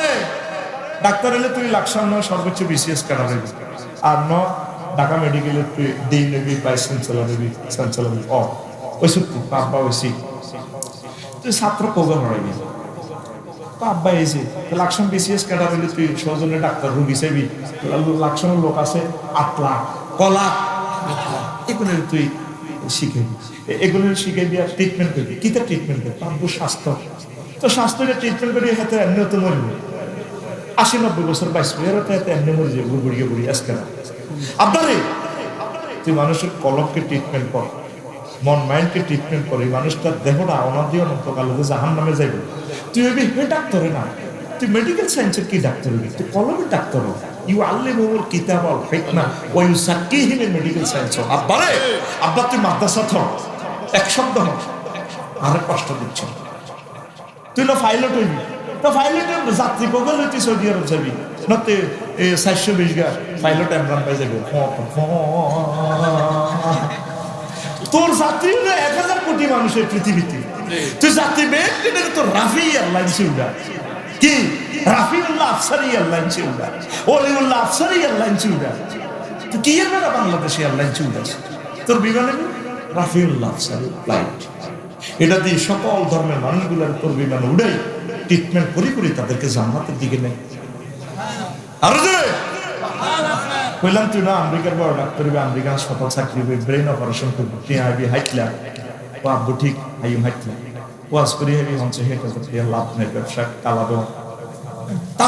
ডাক্তার হলে তুই লাকসাম নয় সর্বোচ্চ বিসিএস কাটা নেবি, আর ন ঢাকা মেডিকেলে তুই ডি নেবি ভাইস চ্যান্সেলর নেবি, চ্যান্সেলর নেবি। ওই সত্যি আব্বা ওইসি তুই ছাত্র কবে হরাইবি আব্বা এসে লাকসাম বিসিএস কাটা হইলে তুই সৌজনে ডাক্তার রুগী চাইবি, লাকসামের লোক আছে 8 লাখ কলা, এগুলো তুই শিখাইবি, এগুলো শিখাইবি আর ট্রিটমেন্ট করবি। কিতা ট্রিটমেন্ট করবি? আব্বু স্বাস্থ্য, তো স্বাস্থ্যটা ট্রিটমেন্ট করি হাতে এমনি তো মরবি, 80-90 বছর 22 এর তো হাতে এমনি মরে যাবো বুড়িয়ে বুড়ি আজকে না। আব্বা রে তুই মানুষের কলবকে ট্রিটমেন্ট কর, মন মাইন্ডকে ট্রিটমেন্ট করে, মানুষটার দেহটা অনাদি অনন্তকালে জাহান নামে যাইবে। তুই হবি হে ডাক্তারে না, তুই মেডিকেল সায়েন্সের কি ডাক্তার হবি? তুই কলমের ডাক্তার হ। ইউ আল্লিমুল কিতাব ওয়াল হিকমা ওয়া ইউসাক্কিহিম মেডিকেল সায়েন্স। আব্বা রে আব্বা তুই মাদ্রাসা থ এক শব্দ হ আরে কষ্ট দিচ্ছ। তুই না পাইলট হইবি, তো পাইলট যাত্রী কগল তুই সৌদি আরব যাবি নতে 420 গা পাইলট এমরান পাই যাবে। তোর যাত্রী 1000 কোটি মানুষের পৃথিবীতে, তুই যাত্রী বেড তোর রাফি এয়ারলাইন্স উড়া কি রাফিউল্লাহ আফসারি এয়ারলাইন্স উড়া, ওলিউল্লাহ আফসারি এয়ারলাইন্স উড়া, তুই কি এর বেলা বাংলাদেশে এয়ারলাইন্স উড়া তোর বিমানে রাফিউল্লাহ আফসারি ফ্লাইট। এটা দিয়ে সকল ধর্মের মানুষগুলোর তোর বিমান উড়াই ট্রিটমেন্ট করি করি তাদেরকে জান্নাতের দিকে নেয়। আর কইলাম তুই না আমেরিকার বড় ডাক্তার হইবে, আমেরিকান হাসপাতাল চাকরি হইবে, ব্রেন অপারেশন করবি, তুই আইবি হাইটলা ও আব্বু ঠিক আইম হাইটলা ওয়াজ করি হাইবি হচ্ছে হেঁটে লাভ নেই, ব্যবসা কালাবো।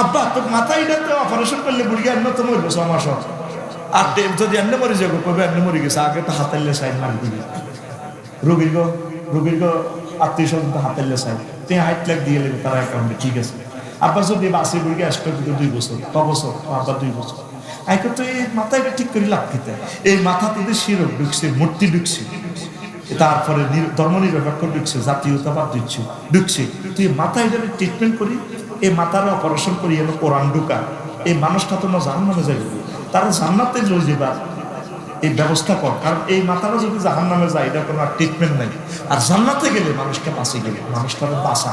আব্বা তোর মাথায় এটা তো অপারেশন করলে বুড়ি আর তো মরবো 6 মাস, আর যদি এমনি মরে যাবো কবে এমনি মরে গেছে, আগে তো হাতাইলে সাইড মার দিবি রোগীর গো আত্মীয় স্বজন তো হাতাইলে সাইড তুই হাইটলাক দিয়ে নেবে তার অ্যাকাউন্টে, ঠিক আছে। আব্বা যদি বাসি বুড়িকে স্ট্রোক দিত 2 বছর, ক বছর আব্বা 2 বছর। আইকে তো এই মাথায় ঠিক করে লাভ খেতে, এই মাথা তোদের শিরক ঢুকছে, মূর্তি ঢুকছে, তারপরে ধর্ম নিরপেক্ষ ঢুকছে, জাতীয়তাবাদ ঢুকছে। তুই মাথায় এটা ট্রিটমেন্ট করি, এই মাথার অপারেশন করি এনে কোরআন ঢুকা, এই মানুষটা তো না জাহান্নামে যাবে, তারা জান্নাতে লই যাবা এই ব্যবস্থা কর। কারণ এই মাথাটা যদি জাহান্নামে যায় এটা কোনো ট্রিটমেন্ট নাই, আর জান্নাতে গেলে মানুষকে বাঁচে গেলে মানুষটা বাঁচা।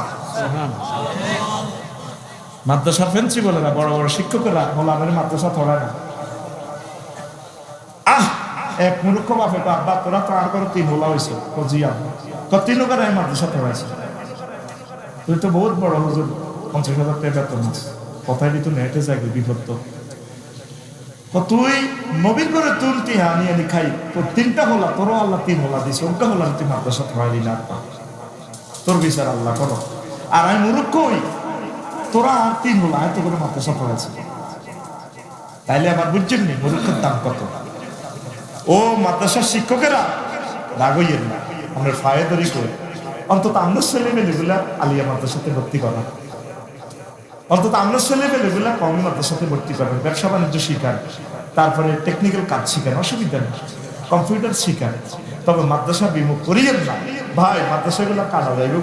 মাদ্রাসার ফেন্সি বলে না, বড় বড় শিক্ষকেরা বলে আমাদের মাদ্রাসা ধরায় না। এক মূর্খ বাপে আব্বা তোরা তো আর করে 3 হোলা হয়েছে, জিয়া 3 করে মাদ্রাসা ধরাইছে, তুই তো বহুত বড় হুজুর 50,000 টাকা বেতন আছে, কথাই তো নেটে যাবে বিপদ। তুই নবীর করে তুলতি আনি আনি খাই, তোর 3টা হোলা, তোরও আল্লাহ 3 হোলা দিছে, ওটা হোলা তুই মাদ্রাসা ধরাই দিলা, তোর বিচার আল্লাহ করো। আর আমি মূর্খ হই, তোরা আর 3 হোলা এত করে মাদ্রাসা পড়াইছে, তাইলে আবার বুঝছেন নি মূর্খের দাম কত। ও মাদ্রাসার শিক্ষকেরা রাগ হইয়েন না, আমরা ফায়দারি করি, অন্তত আমরা ছেলে মেয়েগুলা আলিয়া মাদ্রাসাতে ভর্তি করা, অন্তত আমরা ছেলে মেয়েগুলা কওমি মাদ্রাসাতে ভর্তি করবেন, ব্যবসা বাণিজ্য শিখান, তারপরে টেকনিক্যাল কাজ শিখান, অসুবিধা নেই, কম্পিউটার শিখান, তবে মাদ্রাসা বিমুখ করিয়েন না। ভাই মাদ্রাসাগুলো কাটা যাইবে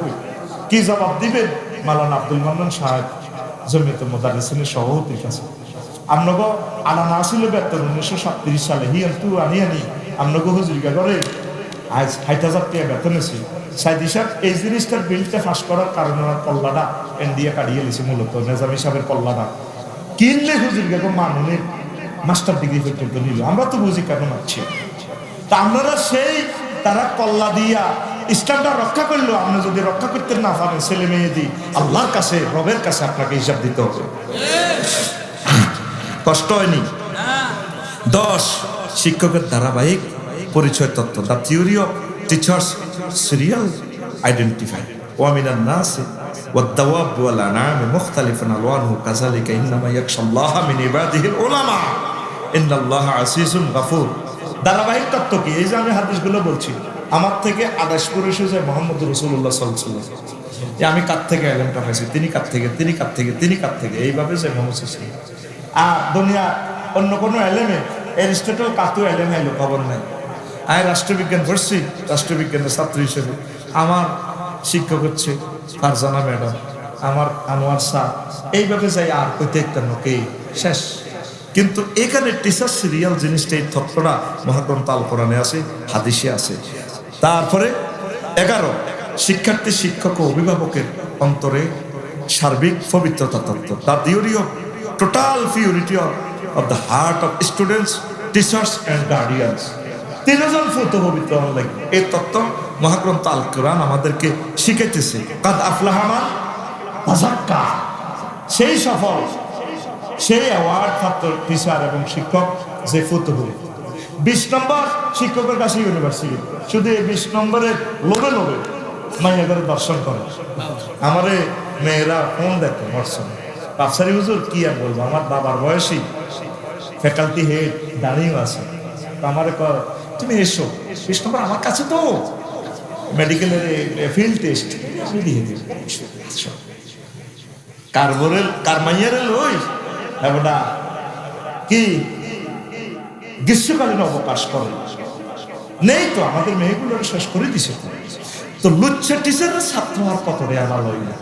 কি জবাব দিবেন? মাওলানা আব্দুল মান্নান সাহেব জমিয়তে মুদাররিসিনের সভাপতির কাছে আপনাকে আনা না ছিল বেতন 1937 সালে হিয়ান তু আনি আপনাকে হুজুরিকা করে আজ 60,000 টাকা বেতন আছে সাইদি সাহেব এই জিনিসটার বিলটা ফাঁস করার কারণে আমার কল্লাটা এনডিএ কাটিয়ে নিয়েছে মূলত নিজামী সাহেবের কল্লাটা কিনলে হুজুরিকা মাননের মাস্টার ডিগ্রি পর্যন্ত নিল আমরা তো বুঝি কেন মারছি তা আপনারা সেই তারা কল্লা দিয়া ইসলামটা রক্ষা করলো আপনি যদি রক্ষা করতে না পারেন ছেলে মেয়ে দিই আল্লাহর কাছে রবের কাছে আপনাকে হিসাব দিতে হবে কষ্ট হয়নি 10 শিক্ষকের ধারাবাহিক পরিচয় তত্ত্ব the theory of teachers serial identify ওয়ামিনান নাস ওয়াদ-দাওয়াব ওয়াল আনআম মুখতালিফান আলওয়ানহু কাযালিকা ইন্নামা ইয়াখশাল্লাহা মিন ইবাদিহিল উলামা ইন্নাল্লাহা আসিসুন গাফুর ধারাবাহিক তত্ত্ব কি এই যে আমি হাদিসগুলো বলছি আমার থেকে আদাসপুর এসেছে মোহাম্মদ রাসূলুল্লাহ সাল্লাল্লাহু আলাইহি ওয়াসাল্লাম আমি কার থেকে এলেমটা পাইছি তিনি কার থেকে তিনি কার থেকে তিনি কার থেকে এইভাবে যে মোহাম্মদ সাল্লাল্লাহু আলাইহি ওয়াসাল্লাম আর দুনিয়া অন্য কোনো এলেমে এরিস্টটল কাতু এলেম হইলো খবর নাই আমি রাষ্ট্রবিজ্ঞান পড়ছি রাষ্ট্রবিজ্ঞানের ছাত্র হিসেবে আমার শিক্ষক হচ্ছে ফারজানা ম্যাডাম আমার আনোয়ার স্যার এইভাবে যাই আর কইতে একটা নকে শেষ কিন্তু এখানে টিচার সিরিয়াল জিনিসটা এই তত্ত্বটা মহাগ্রন্থ আল কোরআনে আছে হাদিসে আছে তারপরে 11 শিক্ষার্থী শিক্ষক ও অভিভাবকের অন্তরে সার্বিক পবিত্রতা তত্ত্ব the theory of total purity of the heart of students teachers and guardians তিনজন ফুত পবিত্র হওয়া লাগবে এই তত্ত্ব মহাগ্রন্থ আল কোরআন আমাদেরকে শিখাইতেছে কাদ আফলাহা মান তাযাক্কা সেই সফল সেই অ্যাওয়ার্ড ছাত্র টিচার এবং শিক্ষক যে ফুত হবে 20 নম্বর শিক্ষকের কাছে ইউনিভার্সিটি শুধু এই 20 নম্বরের লোভে লোভে মাইয়া করে দর্শন করে আমারে মেয়েরা ফোন দেখে হোয়াটসঅ্যাপ আফসারি হুজুর কি আর বলবো আমার বাবার বয়সী ফ্যাকাল্টি হেড দাঁড়িয়েও আছে আমারে কর তুমি এসো 20 নম্বর আমার কাছে তো মেডিকেলের ফিল্ড টেস্ট আমি দিয়ে দিব কারমাইয়ারে লই এবটা কি গ্রীষ্মকালীন অবকাশ করে নেই তো আমাদের মেয়েগুলো শেষ করে দিছে তো লুচ্ছা টিচারের ছাত্র আর কত রেয়ালা লই না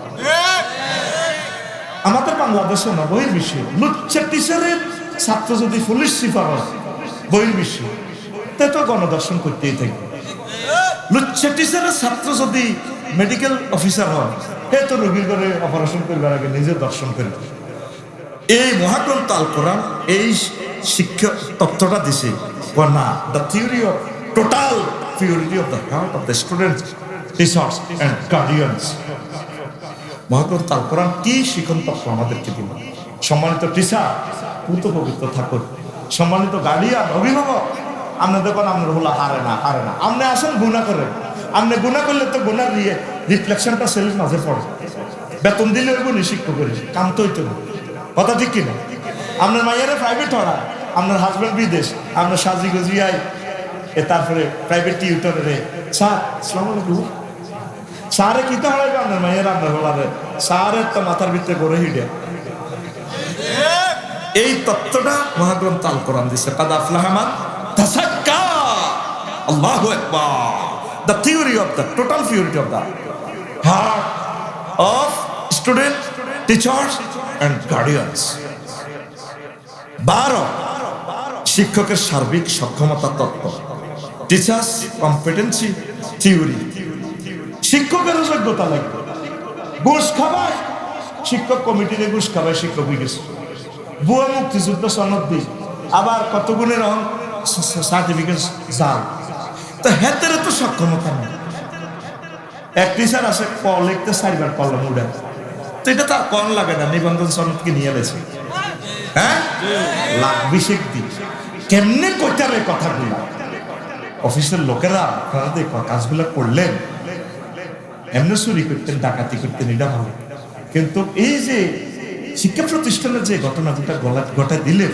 আমাদের বাংলাদেশে না বহির্বিশ্বে লুচ্ছা টিচারের ছাত্র যদি পুলিশ সুপার হয় বহির্বিশ্বে তা তো গণদর্শন করতেই থাকবে লুচ্ছা টিচারের ছাত্র যদি মেডিকেল অফিসার হয় সে তো রোগীর করে অপারেশন করবার আগে নিজে দর্শন করবে এই মহাগ্রন্থ আল কোরআন এই শিক্ষা তত্ত্বটা দিছে না the theory of total purity of the heart of the students teachers and guardians মহাগ্রন্থ আল কোরআন কি শিক্ষণ তত্ত্ব আমাদেরকে দিল সম্মানিত টিচার পুত পবিত্র থাকুন সম্মানিত গার্ডিয়ান অভিভাবক আপনি দেখুন আপনার হলো হারে না আপনি আসেন গুণা করেন আপনি গুণা করলে তো গুণার রিফ্লেকশনটা ছেলের মাঝে পড়ে বেতন দিলে ওই গুণী শিক্ষক করে কাম তো হইতো না কথা ঠিক কিনা আপনার মাইয়ারা প্রাইভেট হরা আপনার হাজব্যান্ড বিদেশ আপনার সাজি গজিয়াই তারপরে প্রাইভেট টিউটরে স্যার আসসালামু আলাইকুম স্যারে কিতে হড়াইবে আপনার মাইয়ারা আপনার হলারে স্যারের তো মাথার ভিতরে গড়ে হিডে এই তত্ত্বটা মহাগ্রন্থ আল কোরআন দিছে কাদ আফলাহা মান তাযাক্কা আল্লাহু আকবার the theory of the total purity of the heart of student teachers and guardians 12 শিক্ষকের সার্বিক সক্ষমতা তত্ত্ব টিচার্স কম্পিটেন্সি থিওরি শিক্ষকের যোগ্যতা লাগবে ঘুষ খাবায় শিক্ষক কমিটিতে ঘুষ খাবায় শিক্ষক হয়ে গেছে বুয়া মুক্তিযুদ্ধ সনদ দিই আবার কত গুণের সার্টিফিকেট জাল তো হেতের তো সক্ষমতা নেই এক টিচার আছে ক লিখতে 4 বার কলম উড়ে তো এটা তার কম লাগে না নিবন্ধন সনদকে নিয়ে গেছে হ্যাঁ লাগবে শিখতি কেমনে করতে হবে কথাগুলো অফিসের লোকেরা আপনারা কাজগুলো করলেন এমনি চুরি করতেন ডাকাতি করতেন এটা ভালো কিন্তু এই যে শিক্ষা প্রতিষ্ঠানের যে ঘটনা দুটা ঘটায় দিলেন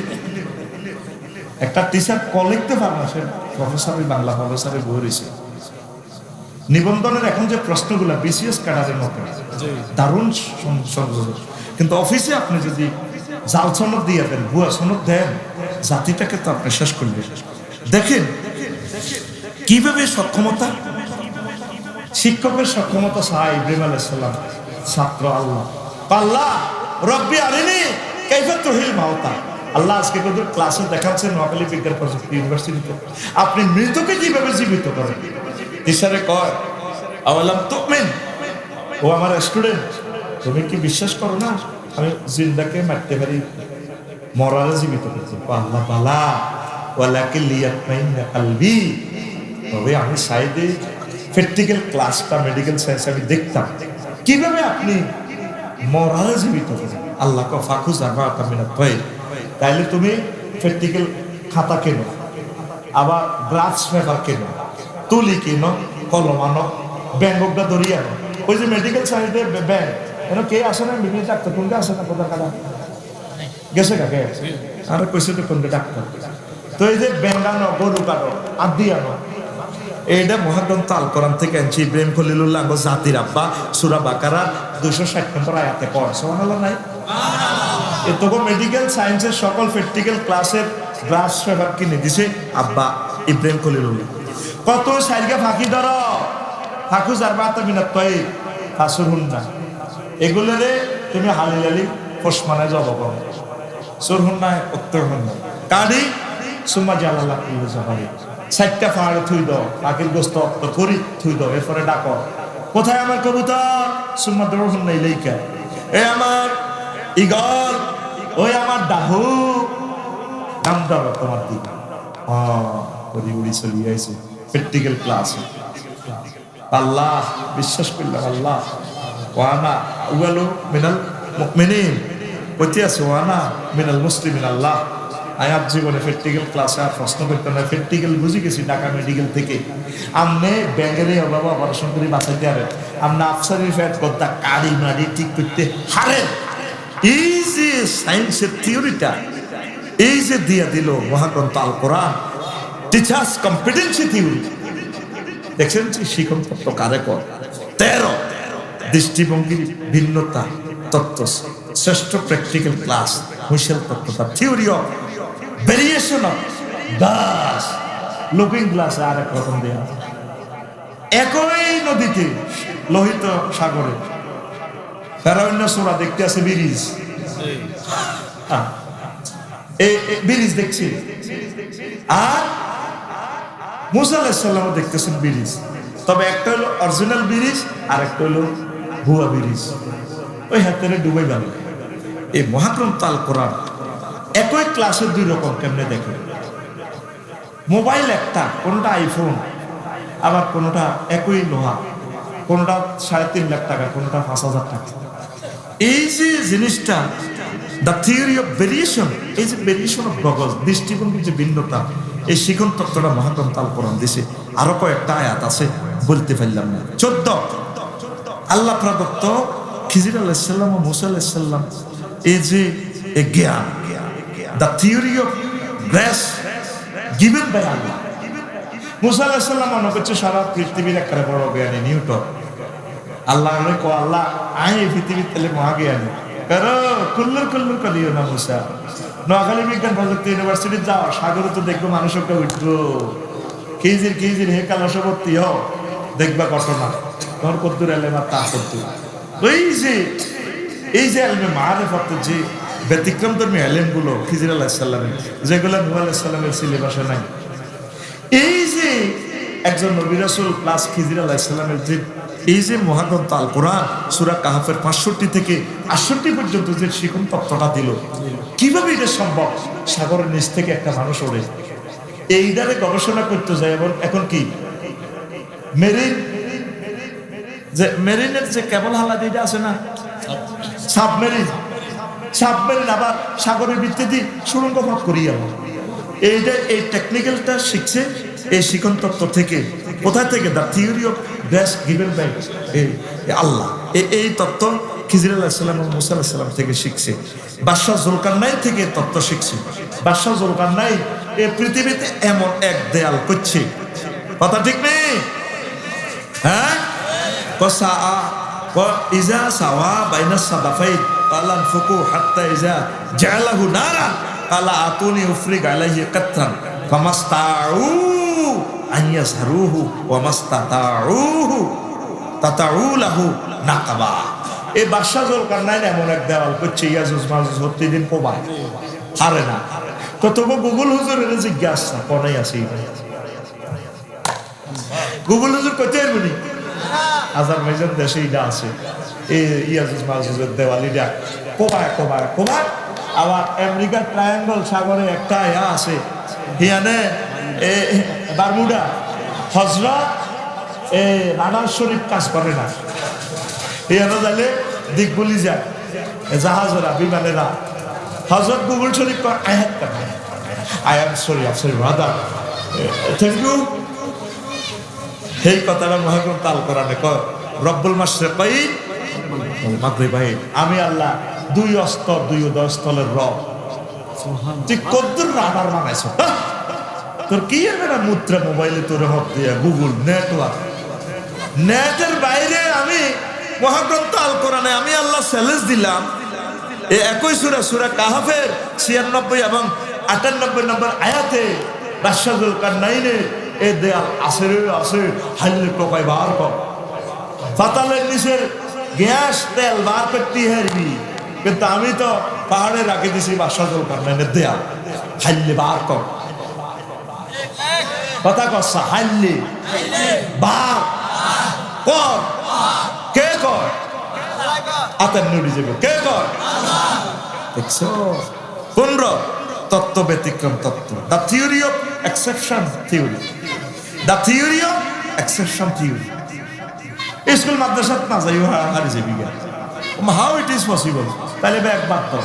একটা টিচার ক লিখতে পারে না সে প্রফেসরের বাংলা প্রফেসরের বই রয়েছে নিবন্ধনের এখন যে প্রশ্নগুলো বিসিএস ক্যাডারের মতো দারুণ সংযোজন কিন্তু অফিসে আপনি যদি জাল সনদ দিয়ে দেন ভুয়া সনদ দেন জাতিটাকে তো আপনি শেষ করবেন দেখেন কিভাবে সক্ষমতা শিক্ষকের সক্ষমতা সাহা ইব্রাহিম আলাইহিস সালাম ছাত্র আল্লাহ রব্বি আরিনি কাইফা তুহিল মাউতা আল্লাহ আজকে কিন্তু ক্লাসে দেখাচ্ছে নোয়াখালী বিজ্ঞান প্রযুক্তি ইউনিভার্সিটিতে আপনি মৃতকে কিভাবে জীবিত করেন। টিচারে কয় আওয়ালাম তুমিন, ও আমার স্টুডেন্ট তুমি কি বিশ্বাস করো না আমি জিন্দাকে মারতে পারি, মরারে জীবিত করতে? আল্লাহ বালা ওয়ালাকে লিয়াতমাইন্না কলবি। তবে আমি সাইডে প্র্যাকটিক্যাল ক্লাসটা মেডিকেল সায়েন্স আমি দেখতাম কিভাবে আপনি মরারে জীবিত করেন। আল্লাহ ক ফাকুজ আরবাআতা মিনাত তাইর, তাইলে তুমি প্র্যাকটিক্যাল খাতা কেনো, আবার গ্রাফস পেপার কেনো, তুলি কেনো, কলম আনো, ব্যাঙ্গকটা ধরিয়ে আনো। ওই যে মেডিকেল সাইডে ব্যাংক এনে কে আসে না, বিভিন্ন ডাক্তার কোনটা আসে না, কোথা কাটা গেছে কাকে আর কইছে তো কোনটা ডাক্তার। তো এই যে ব্যাঙ্গ আনো, গরু কাটো, আদি আনো, এইটা মহাগ্রন্থ আল কোরআন থেকে আনছি। ইব্রাহিম খলিলুল্লাহ জাতির আব্বা সূরা বাকারা 260 নম্বর আয়াতে পড়ে, সুবহানাল্লাহ নাই? এতগো মেডিকেল সায়েন্সের সকল প্র্যাকটিক্যাল ক্লাসের গ্লাস পেপার কিনে দিছে আব্বা ইব্রাহিম খলিলুল্লাহ। কত সাইডকে ফাঁকি ধরো, ফাঁকু আরবাআতা মিনাত তাইর ফাসুরহুন্না, এগুলোরে তুমি হালিলালি ফসমানায় জব করো। সুরহুন্নায় উত্তর হুন্না কারি সুম্মা জালাল্লাহ কুল্লু জাহারি, 60টা পাহাড়ে থুই দাও, পাখির গোস্ত করি থুই দাও, এরপরে ডাকো কোথায় আমার কবুতর, সুম্মা দরহুন্না ইলাইকা, এ আমার ইগল, ওই আমার ডাহু, নাম ধরো তোমার দিক। উড়ি উড়ি চলি আইছে প্র্যাকটিক্যাল ক্লাস। আল্লাহ বিশ্বাস করলাম আল্লাহ ওয়ানা উয়ালু মিনাল মুমিনিন, কইতে আছে ওয়ানা মিনাল মুসলিমিন। আল্লাহ আয়াত জীবনে প্র্যাকটিক্যাল ক্লাসে আর প্রশ্ন করতাম না, প্র্যাকটিক্যাল বুঝে গেছি ঢাকা মেডিকেল থেকে। আমনে ব্যাঙ্গেরে অভাব অপারেশন করে বাঁচাইতে পারেন, আমনে আফসারির ফ্যাট গদ্দা কাড়ি মাড়ি ঠিক করতে হারেন। এই যে সায়েন্সের থিওরিটা এই যে দিয়া দিল মহাগ্রন্থ আল কোরআন, টিচার্স কম্পিটেন্সি থিওরি, দেখছেন শিখন তত্ত্ব কারে কর 13 দৃষ্টিভঙ্গির ভিন্নতা তত্ত্ব, শ্রেষ্ঠ প্র্যাকটিক্যাল ক্লাস হুইসেল তত্ত্বটা, theory of variation of glass, looking glass আর এক রকম দেয়া, একই নদীতে লোহিত সাগরে ফেরাউন সূরা দেখতে আছে ব্রিজ, এই ব্রিজ দেখছি, আর মুসা আলাইহিস সালাম দেখতেছেন ব্রিজ। তবে একটা হলো অরিজিনাল ব্রিজ আর একটা হলো ভুয়া ব্রিজ, ওই হাতের ডুবে গেল। এই মহাগ্রন্থ আল কোরআন একই ক্লাসে দুই রকম কেমনে দেখে। মোবাইল একটা, কোনটা আইফোন, আবার কোনটা একই লোহা, কোনটা 3.5 লাখ টাকা, কোনটা 5,000 টাকা। এই যে জিনিসটা দ্য থিওরি অফ ভেরিয়েশন, এই যে ভেরিয়েশন অফ গগল, দৃষ্টিভঙ্গির যে ভিন্নতা, এই শিখন তত্ত্বটা মহাগ্রন্থ আল কোরআন দিছে। আরো কয়েকটা আয়াত আছে বলতে পারলাম না। 14 আল্লাহ প্রদত্ত খিজির আলাইহিস সালাম ও মুসা আলাইহিস সালাম, এই যে জ্ঞান, the theory of grace given by আল্লাহ। মুসা আলাইহিস সালাম মনে করছে সারা পৃথিবীর একটা বড় জ্ঞানী Newton. Allah co Allah I পৃথিবীর তেলে মহাজ্ঞানী কারো কুল্লুর কুল্লুর করিও না মুসা। নোয়াখালী বিজ্ঞান প্রযুক্তি ইউনিভার্সিটি যাও, সাগরে তো দেখবো মানুষ একটা উঠবো, খিজির খিজির হে কালাসবর্তী হও, দেখবা ঘটনা তোমার কদ্দুর এলেমা তা কদ্দুর। এই যে এলমে মারিফত, যে ব্যতিক্রম ধর্মী এলেমগুলো খিজির আলাইহিস সালামের, যেগুলো নূহ আলাইহিস সালামের সিলেবাসে নাই। এই যে একজন নবী রাসূল প্লাস খিজির আলাইহিস সালামের যে এই যে মহাগ্রন্থ আল কোরআন সূরা কাহাফের 65 থেকে 68 পর্যন্ত যে শিখন তত্ত্বটা দিল, কিভাবে এটা সম্ভব? সাগরের নিচ থেকে একটা মানুষ ওড়ে, এইটারে গবেষণা করতে যায়। এবং এখন কি মেরিন, যে মেরিনের যে কেবল হালাত এটা আছে না, সাবমেরিন, আবার সাগরের ভিত্তিতে সুড়ঙ্গ পথ করিয়া, এইটা এই টেকনিক্যালটা শিখছে এই শিখন তত্ত্ব থেকে। কোথা থেকে? The theory of grace given by আল্লাহ। এই তত্ত্ব খিজির আলাইহিস সালাম ও মুসা আলাইহিস সালাম থেকে শিখছে। বাদশাহ জুলকারনাইন থেকে তত্ত্ব শিখছে। বাদশাহ জুলকারনাইন এই পৃথিবীতে এমন এক দেয়াল করছে, কথা ঠিক নেই? হ্যাঁ, ইজা সাওয়া বাইনাস সাদাফাইন কালান ফুকু হাত্তা ইজা জালাহু নারান কালা আতুনি উফরিগ আলাইহি কাত্তান ফামাস্তাউ আইয়াসরুহু ওয়া মাস্তাতাউহু তাতাউলাহু নাকাবা। এই বাদশাহ জুলকারনাইন এমন এক দেওয়াল করছে, ইয়াজুজ মাজুজ প্রতিদিন কোবায়, হারে না। তো তবু গুগল হুজুরের জিজ্ঞাসা কোনাই আছে, গুগল হুজুর কইতে পারবি আজারবাইজান দেশে এটা আছে, এই ইয়াজুজ মাজুজের দেওয়ালিটা কোবায় কোবায় কোবায়। আবার আমেরিকার ট্রায়াঙ্গল সাগরে একটা ইয়া আছে, হিয়ানে বারমুডা হজরত রানার শরীফ কাজ করে না, হিয়ানো যাইলে দিক বলি যায় জাহাজেরা বিমানেরা হজরত গুগল শরীফ আয়াত করে, I am sorry sorry brother thank you. সেই কথাটা মহাগ্রন্থ আল কোরআনে কয় রব্বুল মাশরিকাইন ওয়াল মাগরিবাইন, আমি আল্লাহ দুই অস্তর দুই উদয়স্থলের রব। তুই কদ্দুর রাডার বানাইছ, তোর কি হবে না মুদ্রা মোবাইলে তোর হক দিয়া গুগল নেটওয়ার্ক, নেটের বাইরে আমি মহাগ্রন্থ আল কোরআনে আমি আল্লাহ চ্যালেঞ্জ দিলাম, এই একই সূরা সূরা কাহাফের 96 এবং 98 নম্বর আয়াতে রাশাদুল কারনাইনে এ দেয়াল আছে রে আছে, হাইলে টোকাই বার কর, পাতালের নিচের গ্যাস তেল বার করতে হারবি, কিন্তু আমি তো পাহাড়ে রাখে দিছি রাশাদুল কারনাইনের দেয়াল, হাইলে বার কর, কথা কসা হাইলে বার কর, কে কর আতের নুড়ি যাবে, কে কর দেখছো? 15 তত্ত্ব ব্যতিক্রম তত্ত্ব, the theory of exception theory, the theory of exception theory. School মাদ্রাসাত না যাইও হারি যাবি গা, হাউ ইট ইজ পসিবল, তাহলে একবার তো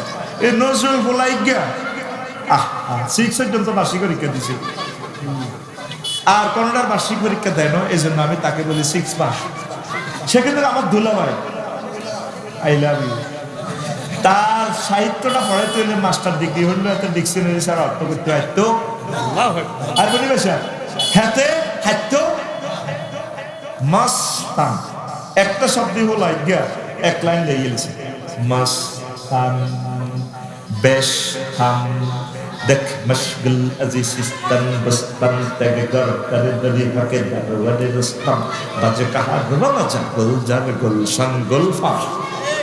এই নজরুল বলাই গা 6 পর্যন্ত বার্ষিক পরীক্ষা দিছে, আর কোনটার বার্ষিক পরীক্ষা দেয় না, এই জন্য আমি তাকে বলি 6 পাস। সেক্ষেত্রে আমার দুলাভাই আই লাভ ইউ, তার সাহিত্যটা পড়াইতে হলে মাস্টার ডিগ্রি হইলে এত ডিকশনারি স্যার অর্থ করতে হয়তো আর বলি বেশা হাতে হাত্য মাস্তান একটা শব্দ হলো আজ্ঞা এক লাইন লেগে গেছে মাস্তান বেশ থাম দেখ মশগুল আজিস্তান বস্তান তেগর করে দরি ফাকে দরওয়ারে রস্তম বাজে কাহা রওয়াজা গুলজার গুলশান গুলফাস।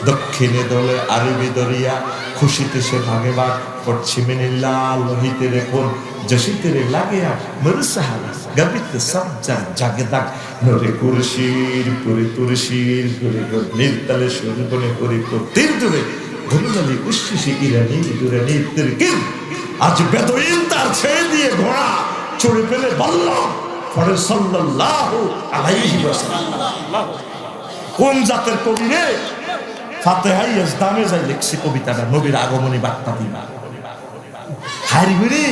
দক্ষিণে দলে আরবি দরিয়া খুশিতে সে ভাগে ভাগ, পশ্চিমে লাল লোহিতে রেখুন জসিতে লাগিয়া মরুসাহারা গাবিতে সবজা জাগে দাগ নরে কুরশির পুরি তুরশির পুরি নির্তালে সূর্যবনে পরিপুর তীর দূরে ধনুজালি উচ্ছিসি ইরানি দূরে নির্তির কিন। আজ বেদুইন তার ছেড়ে দিয়ে ঘোড়া চড়ে ফেলে বললাম পরে সাল্লাল্লাহু আলাইহি ওয়াসাল্লাম। কোন জাতের কবি রে? ফাতেহা ইসলামে যাই লিখছে কবিতাটা, নবীর আগমনী বার্তা দিবা হারিবিনি।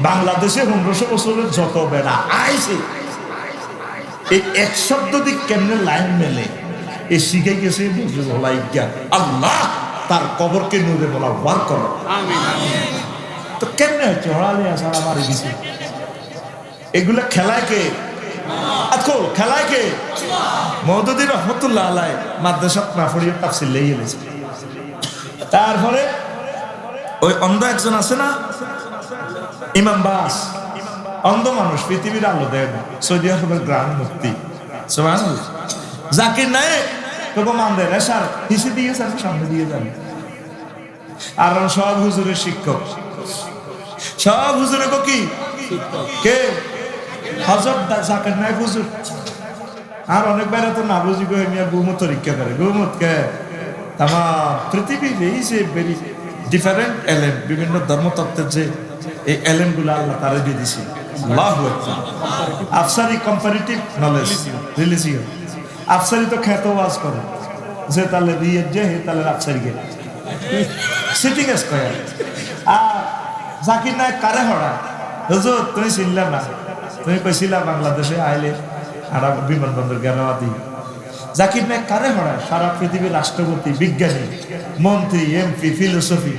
বাংলাদেশে 1500 বছরের যত বেড়া আইছে এই এক শব্দ দিক কেমনে লাইন মেলে এ শিখে গেছে আল্লাহ তার কবরকে নূরে বলা ওয়ার করো। তো কেমনে হচ্ছে হড়ালে আসার আমার দিছে এগুলা খেলায় কে? আজকল খেলায় কে? মওদুদী রহমতুল্লাহ আলাইহি মাদ্রাসাত না পড়িয়ে তাফসীর লেগে গেছে। তারপরে ওই অন্ধ একজন আছে না ইমাম বাস, অন্ধ মানুষ, পৃথিবীর আলো দেয় না, সৌদি আরবের গ্রাম মুক্তি সুবহানাল্লাহ। জাকির নায়েক তোকে মান দেয় না স্যার হিসি দিয়ে স্যার সামনে দিয়ে যাবে। আর সব হুজুরের শিক্ষক, সব হুজুরে কি কে? হযরত জাকির নায়েক হুজুর। আর অনেক বাইরে তো না বুঝি গো মিয়া গুমত পরীক্ষা করে, গুমত কে তাম পৃথিবীর এই যে ভেরি ডিফারেন্ট এলেম, বিভিন্ন ধর্মতত্ত্বের যে এই এলেম গুলো আল্লাহ তারা দিয়ে দিছে। আল্লাহু আকবার। আফসারি কম্পারেটিভ নলেজ রিলিজিয়ন, আফসারি তো খ্যাত ওয়াজ করে যে তাহলে রিয়ের যে হে তাহলে আফসারি গে সিটিং স্কয়ার। আর জাকির নায়েক কারে হড়া? হুজুর তুমি চিনলা না, তুমি কইছিলা বাংলাদেশে আইলে আর বিমানবন্দর গেলাওয়াতি। জাকির নায়েক কারে হড়ায়? সারা পৃথিবীর রাষ্ট্রপতি, বিজ্ঞানী, মন্ত্রী, এমপি, ফিলোসফি।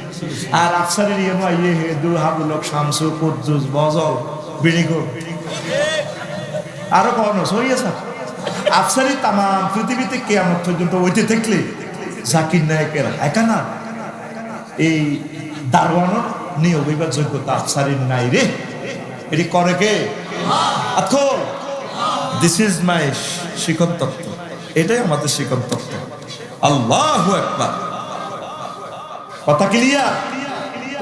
আর আফসারের ইয়েমা ইয়ে হে দুলহাবুলক শামসু কুদ্দুস বজল বিনিগো আরো কখনো সরিয়ে স্যার আফসারি তাম পৃথিবীতে কিয়ামত পর্যন্ত ওইতে থাকলে জাকির নায়েকের একা না এই দারওয়ানোর নিয়োগ হইবার যোগ্যতা আফসারির নাই রে। এটি করে কে? আতকল দিস ইজ মাই শিখন তত্ত্ব, এটাই আমাদের শিখন তত্ত্ব। আল্লাহু আকবার। কথা ক্লিয়ার?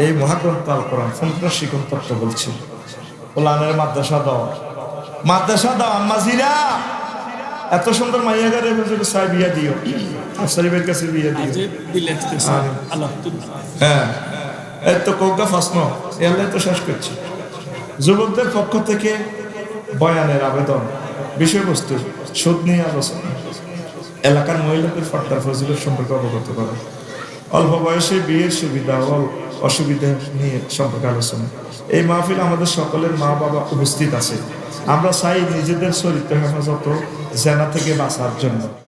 এই মহাগ্রন্থ আল কোরআন সম্পূর্ণ শিকন তত্ত্ব বলছি কোরআনের মাদ্রাসা দাও আম্মাজিরা এত সুন্দর মাইয়া গারে সাই বিয়া দিও শরীফের কাছে বিয়া দিও হ্যাঁ এই তো কোকা ফাসন এলাই তো শেষ করছি যুবকদের পক্ষ থেকে বয়ানের আবেদন বিষয়বস্তু সুদ নিয়ে আলোচনা এলাকার মহিলাদের ফর্দার ফজিলত সম্পর্কে অবগত করা অল্প বয়সে বিয়ের সুবিধা ও অসুবিধা নিয়ে সম্পর্কে আলোচনা এই মাহফিল আমাদের সকলের মা বাবা উপস্থিত আছে আমরা চাই নিজেদের চরিত্র হেফাজত জেনা থেকে বাঁচার জন্য